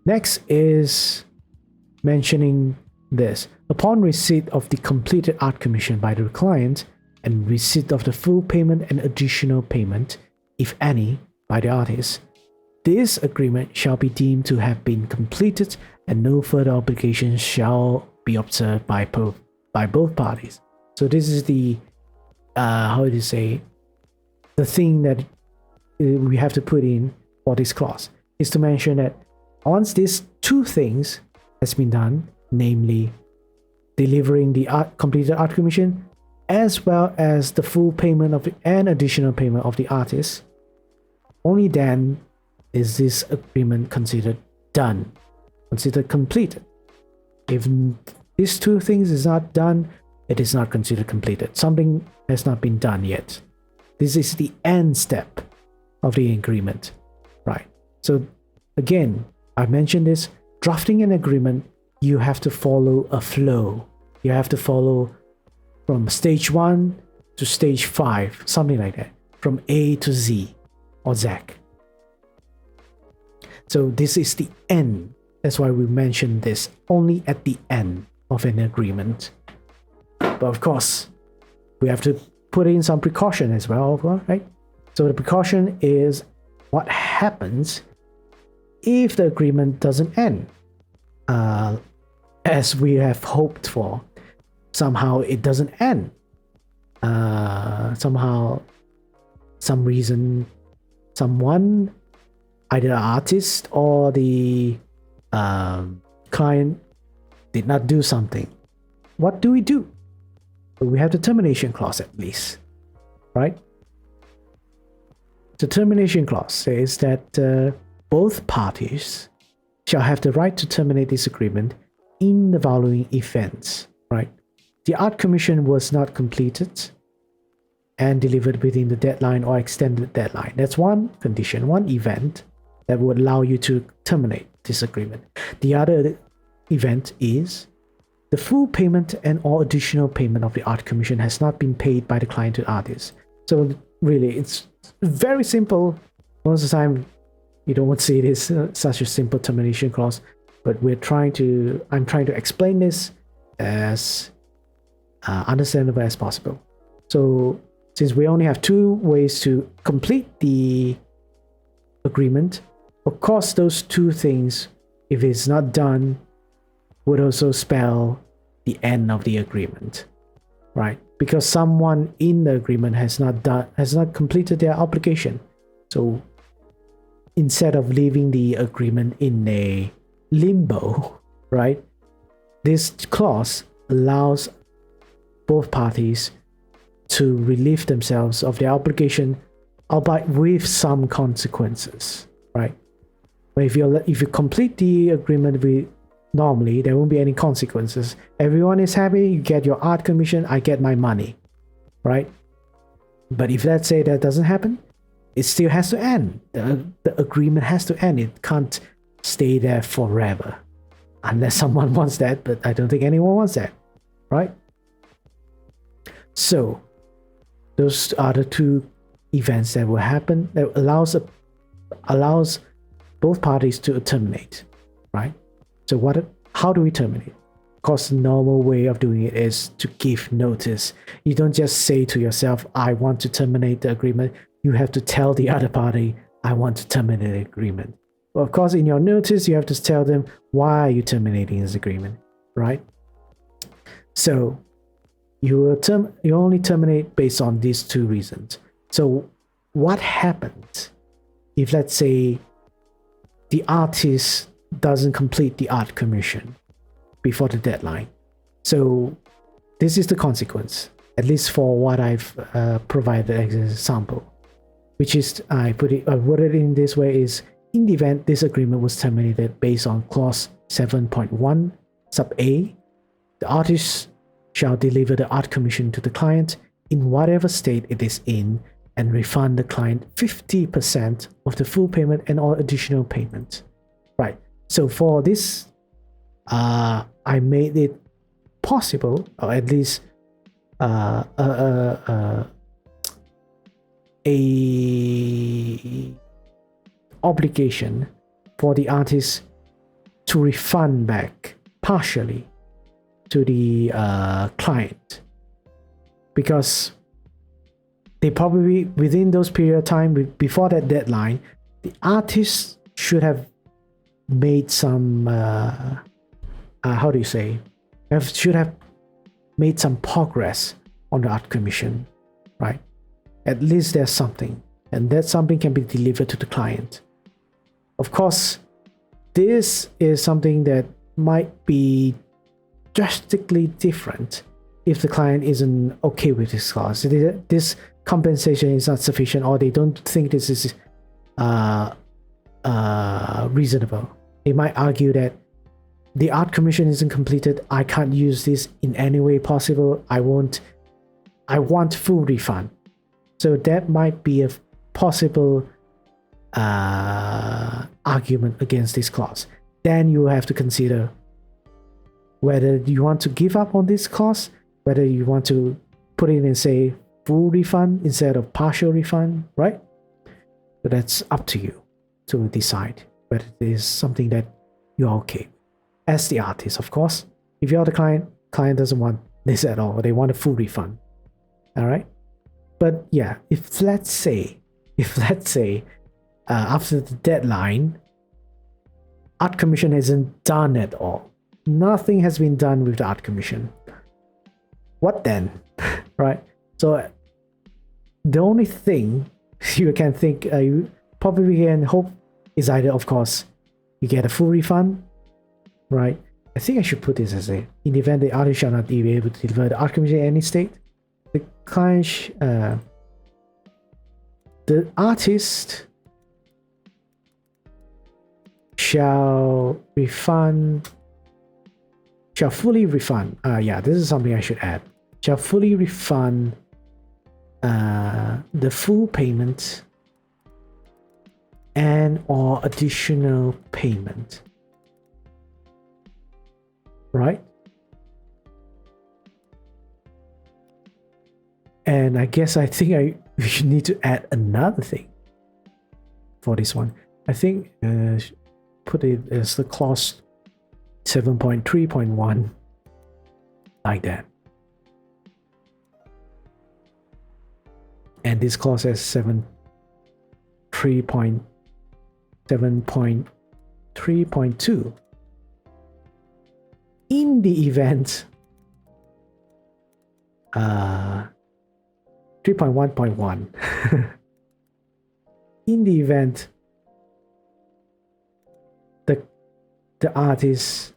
next is mentioning this. Upon receipt of the completed art commission by the client and receipt of the full payment and additional payment, if any, by the artist, this agreement shall be deemed to have been completed and no further obligations shall be observed by both parties. So this is the how do you say, the thing that we have to put in for this clause is to mention that once these two things has been done, namely delivering the completed art commission as well as the full payment of and additional payment of the artist, only then is this agreement considered done, considered completed. If these two things is not done, it is not considered completed. Something has not been done yet. This is the end step of the agreement, right? So again, I mentioned this, drafting an agreement, you have to follow a flow. You have to follow from stage 1 to stage 5, something like that, from A to Z or Z. So this is the end. That's why we mentioned this only at the end of an agreement. But of course, we have to put in some precaution as well, right? So the precaution is what happens if the agreement doesn't end as we have hoped for. Somehow it doesn't end. Somehow, some reason, someone, either the artist or the client did not do something. What do? We have the termination clause at least, right? The termination clause says that both parties shall have the right to terminate this agreement in the following events, right? The art commission was not completed and delivered within the deadline or extended deadline. That's one condition, one event that would allow you to terminate this agreement. The other event is the full payment and or additional payment of the art commission has not been paid by the client to the artist. So really, it's very simple. Most of the time, you don't want to see this such a simple termination clause, but I'm trying to explain this as understandable as possible. So since we only have two ways to complete the agreement, of course those two things, if it's not done, would also spell the end of the agreement, right? Because someone in the agreement has not completed their obligation. So instead of leaving the agreement in a limbo, right, this clause allows both parties to relieve themselves of their obligation, albeit with some consequences, right? But if you complete the agreement normally, there won't be any consequences. Everyone is happy, you get your art commission, I get my money, right? But if let's say that doesn't happen, it still has to end. The agreement has to end. It can't stay there forever. Unless someone wants that, but I don't think anyone wants that, right? So, those are the two events that will happen that allows both parties to terminate, right? So how do we terminate? Of course, the normal way of doing it is to give notice. You don't just say to yourself, I want to terminate the agreement. You have to tell the other party, I want to terminate the agreement. Well, of course, in your notice, you have to tell them why are you terminating this agreement, right? So you only terminate based on these two reasons. So what happens if, let's say, the artist doesn't complete the art commission before the deadline? So this is the consequence. at least for what I've provided as an example, which is I worded in this way is, in the event this agreement was terminated based on clause 7.1 sub A, the artist shall deliver the art commission to the client in whatever state it is in and refund the client 50% of the full payment and all additional payments. Right. So for this, I made it possible, or at least a obligation for the artist to refund back partially to the client, because they probably, within those period of time before that deadline, the artist should have made some should have made some progress on the art commission, right? At least there's something, and that something can be delivered to the client. Of course, this is something that might be drastically different if the client isn't okay with this clause. This compensation is not sufficient, or they don't think this is reasonable. They might argue that the art commission isn't completed, I can't use this in any way possible, I want full refund. So that might be a possible argument against this clause. Then you have to consider whether you want to give up on this clause, whether you want to put it and say full refund instead of partial refund, right? But that's up to you to decide whether it is something that you're okay with. As the artist, of course. If you're the client doesn't want this at all. They want a full refund. All right. But yeah, if let's say after the deadline, art commission isn't done at all. Nothing has been done with the art commission. What then? Right? So the only thing you can think, you probably can hope, is either, of course, you get a full refund, right? I think I should put this as in the event the artist shall not be able to deliver the art commission in any state, the client, the artist shall fully refund. Yeah, this is something I should add. Shall fully refund the full payment and or additional payment. Right? And I think we should need to add another thing for this one. I think put it as the clause 7.3.1, like that. And this clause has 7.3.2. In the event 3.1.1 in the event the artist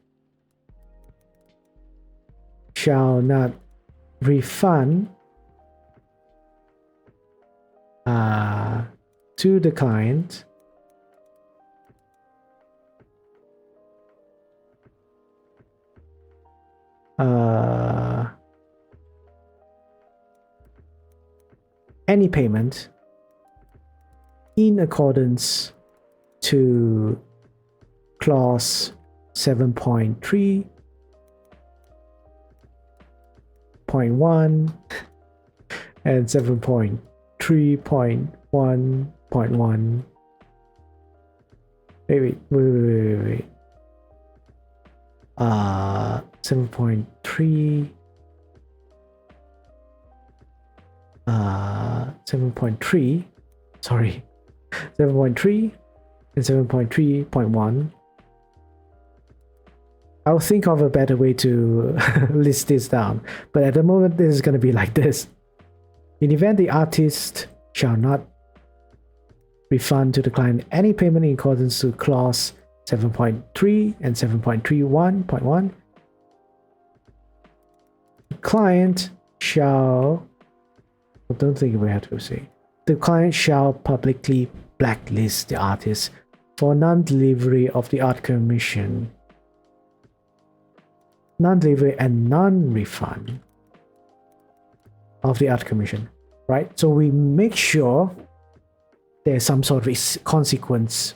shall not refund to the client any payment in accordance to clause 7.3.1 and 7.3.1.1. Wait. 7.3 7.3 sorry 7.3 and 7.3.1. I'll think of a better way to list this down, but at the moment this is going to be like this. In the event the artist shall not refund to the client any payment in accordance to clause 7.3 and 7.31.1, the client shall, I don't think we have to say, the client shall publicly blacklist the artist for non-delivery of the art commission, non-delivery and non-refund of the art commission, right? So we make sure there's some sort of consequence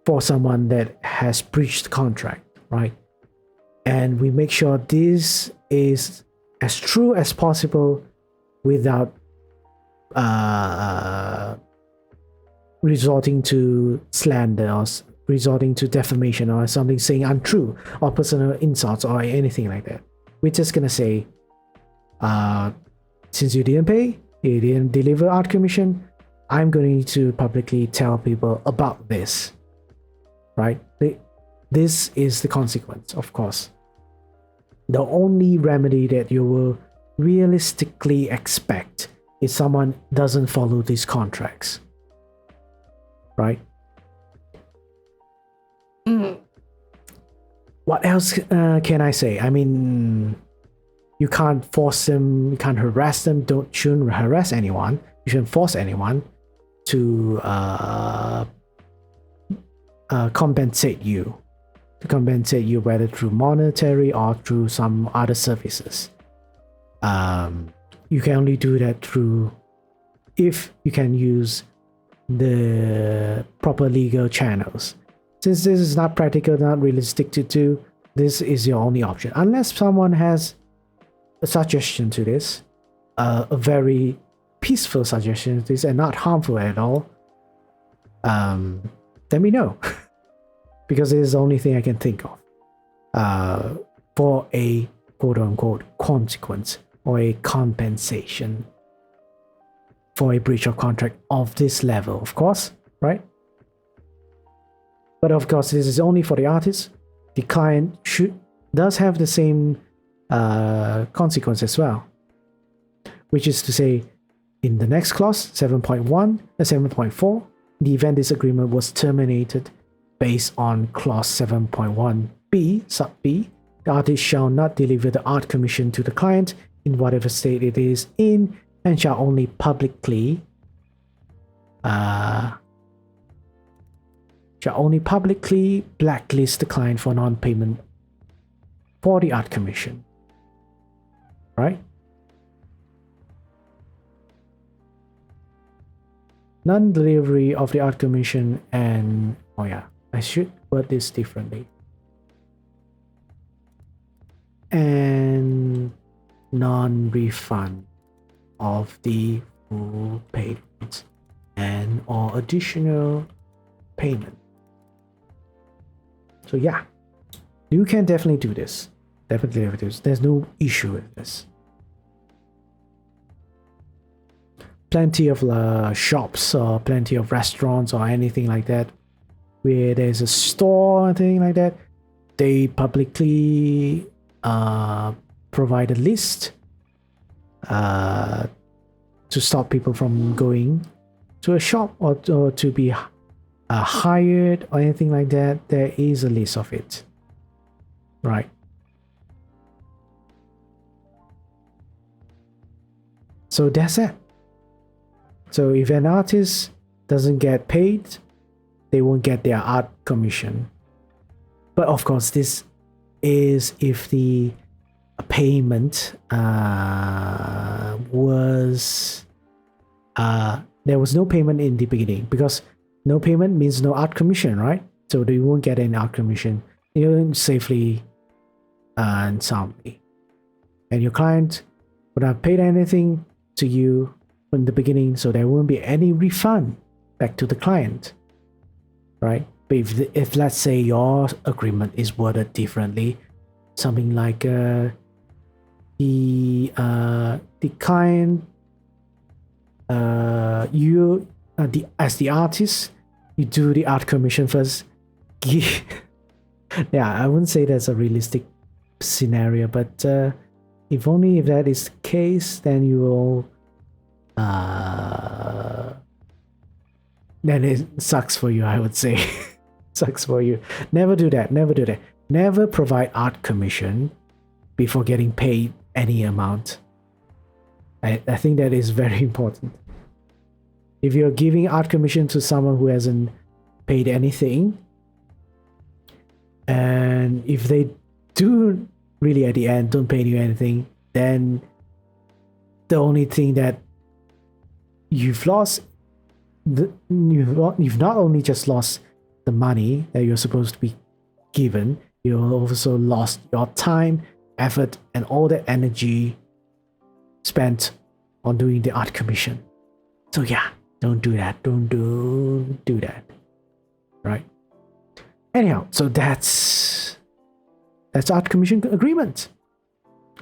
for someone that has breached the contract, right? And we make sure this is as true as possible without resorting to slander or resorting to defamation or something saying untrue or personal insults or anything like that. We're just gonna say, since you didn't pay, you didn't deliver art commission, I'm going to publicly tell people about this, right? This is the consequence, of course. The only remedy that you will realistically expect is someone doesn't follow these contracts, right? What else can I say? I mean, you can't force them, you can't harass them, shouldn't harass anyone, you shouldn't force anyone to compensate you, whether through monetary or through some other services. You can only do that through, if you can use the proper legal channels. Since this is not practical, not realistic to do, this is your only option. Unless someone has a suggestion to this, a very peaceful suggestion to this and not harmful at all, let me know. Because it is the only thing I can think of for a quote-unquote consequence or a compensation for a breach of contract of this level, of course, right? But of course, this is only for the artist. The client does have the same consequence as well, which is to say, in the next clause, 7.1 and 7.4, the event this agreement was terminated based on clause 7.1b, sub b, the artist shall not deliver the art commission to the client in whatever state it is in, and shall only publicly blacklist the client for non-payment for the art commission, right? Non-delivery of the art commission and, oh yeah, I should word this differently. And non-refund of the full payment and or additional payment. So yeah, you can definitely do this. Definitely do this. There's no issue with this. Plenty of shops or plenty of restaurants or anything like that where there's a store or anything like that, they publicly provide a list to stop people from going to a shop or to be hired or anything like that. There is a list of it, right? So that's it. So if an artist doesn't get paid, they won't get their art commission. But of course, this is if the payment was there was no payment in the beginning, because no payment means no art commission, right? So they won't get any art commission, even safely and soundly. And your client would not have paid anything to you in the beginning, so there won't be any refund back to the client, right? But if let's say your agreement is worded differently, something like the client, you as the artist, you do the art commission first. Yeah, I wouldn't say that's a realistic scenario, but if only if that is the case, then you will then it sucks for you, I would say. Sucks for you. Never do that. Never provide art commission before getting paid any amount. I think that is very important. If you're giving art commission to someone who hasn't paid anything, and if they do really at the end don't pay you anything, then the only thing that you've lost, you've not only just lost the money that you're supposed to be given, you also lost your time, effort, and all the energy spent on doing the art commission. So yeah, don't do that. Don't do that. Right? Anyhow, so that's art commission agreement.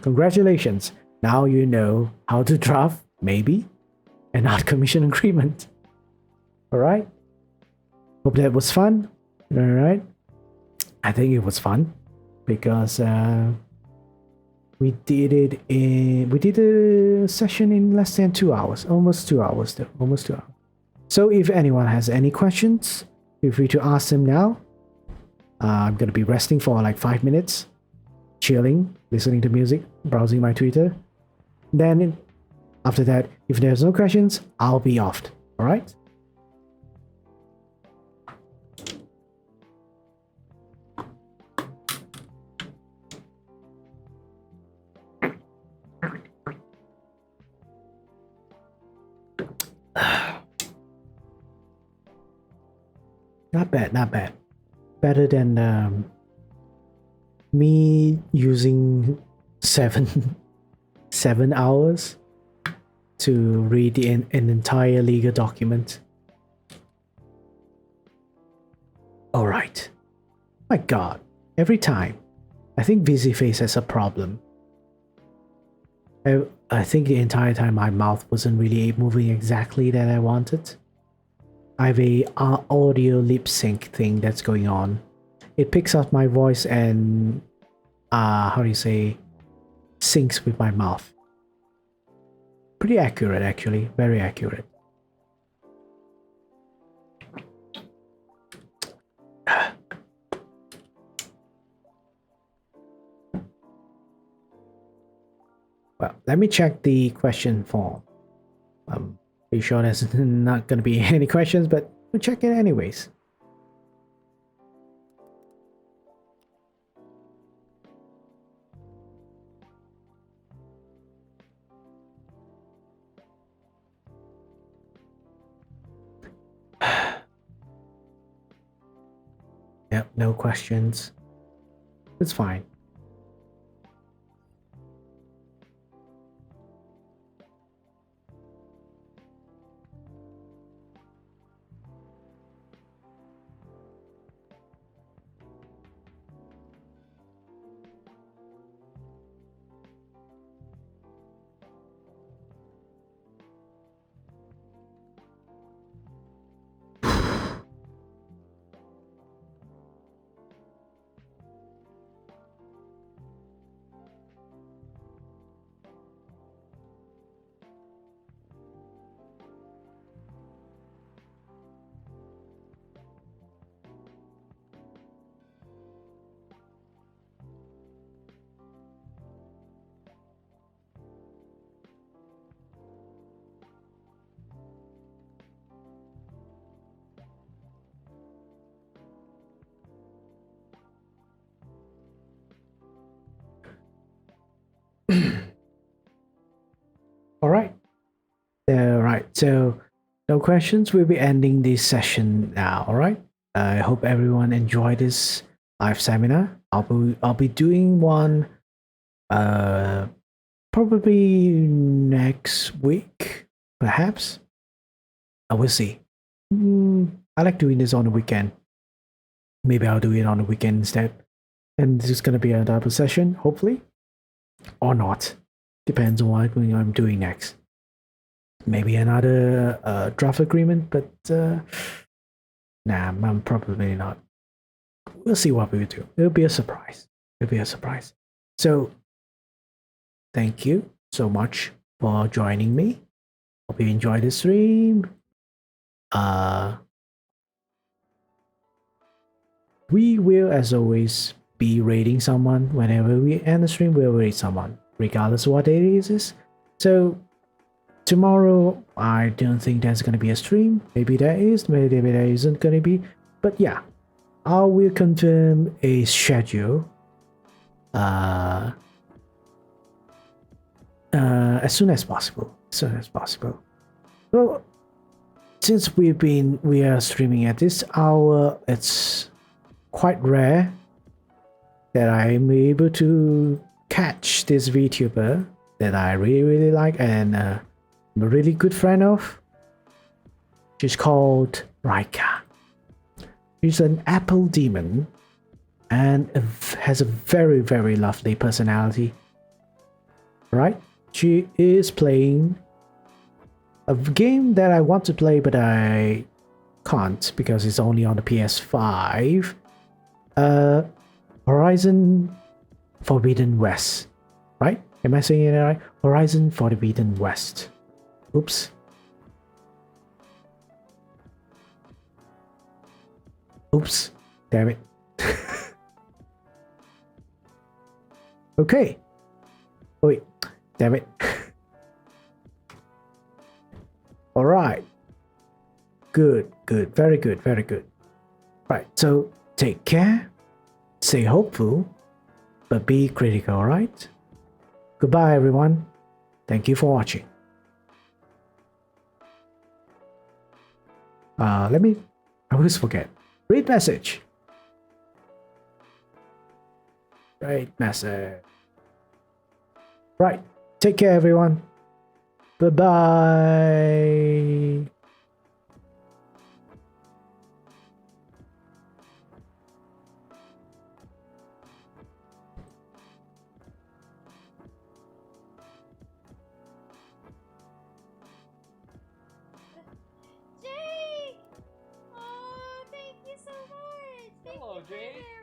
Congratulations. Now you know how to draft, maybe, an art commission agreement. Alright? Hope that was fun. Alright? I think it was fun because we did a session in less than 2 hours. Almost 2 hours though. Almost 2 hours. So if anyone has any questions, feel free to ask them now. I'm gonna be resting for like 5 minutes, chilling, listening to music, browsing my Twitter. Then after that, if there's no questions, I'll be off. Alright? Not bad, not bad. Better than me using 7 hours to read an entire legal document. Alright. My god. Every time. I think VisiFace has a problem. I think the entire time my mouth wasn't really moving exactly that I wanted. I have a audio lip sync thing that's going on. It picks up my voice and how do you say, syncs with my mouth. Pretty accurate actually, very accurate. Well, let me check the question form. Pretty sure there's not going to be any questions, but we'll check it anyways. Yep, no questions. It's fine. All right. Right. So no questions. We'll be ending this session now. All right. I hope everyone enjoyed this live seminar. I'll be doing one probably next week, perhaps. I will see. I like doing this on the weekend. Maybe I'll do it on the weekend instead. And this is gonna be a double session, hopefully, or not. Depends on what I'm doing next. Maybe another draft agreement, but nah, I'm probably not. We'll see what we do. It'll be a surprise. It'll be a surprise. So, thank you so much for joining me. Hope you enjoyed the stream. We will, as always, be rating someone. Whenever we end the stream, we'll rate someone, regardless of what it is. So, tomorrow, I don't think there's gonna be a stream. Maybe there is, maybe there isn't gonna be. But yeah, I will confirm a schedule as soon as possible. As soon as possible. So since we are streaming at this hour, it's quite rare that I'm able to catch this VTuber that I really like and I'm a really good friend of. She's called Raika. She's an apple demon and has a very lovely personality. Right? She is playing a game that I want to play but I can't because it's only on the PS5. Horizon Forbidden West. Right? Am I saying it right? Horizon Forbidden West. Oops. Oops. Damn it. Okay. Oh, wait. Damn it. Alright. Good. Very good. Right. So take care. Stay hopeful. But be critical, alright? Goodbye, everyone. Thank you for watching. I always forget. Read message. Right, message. Right. Take care, everyone. Bye-bye. Jake! Oh, thank you so much. Thank Hello, you for Jake. there.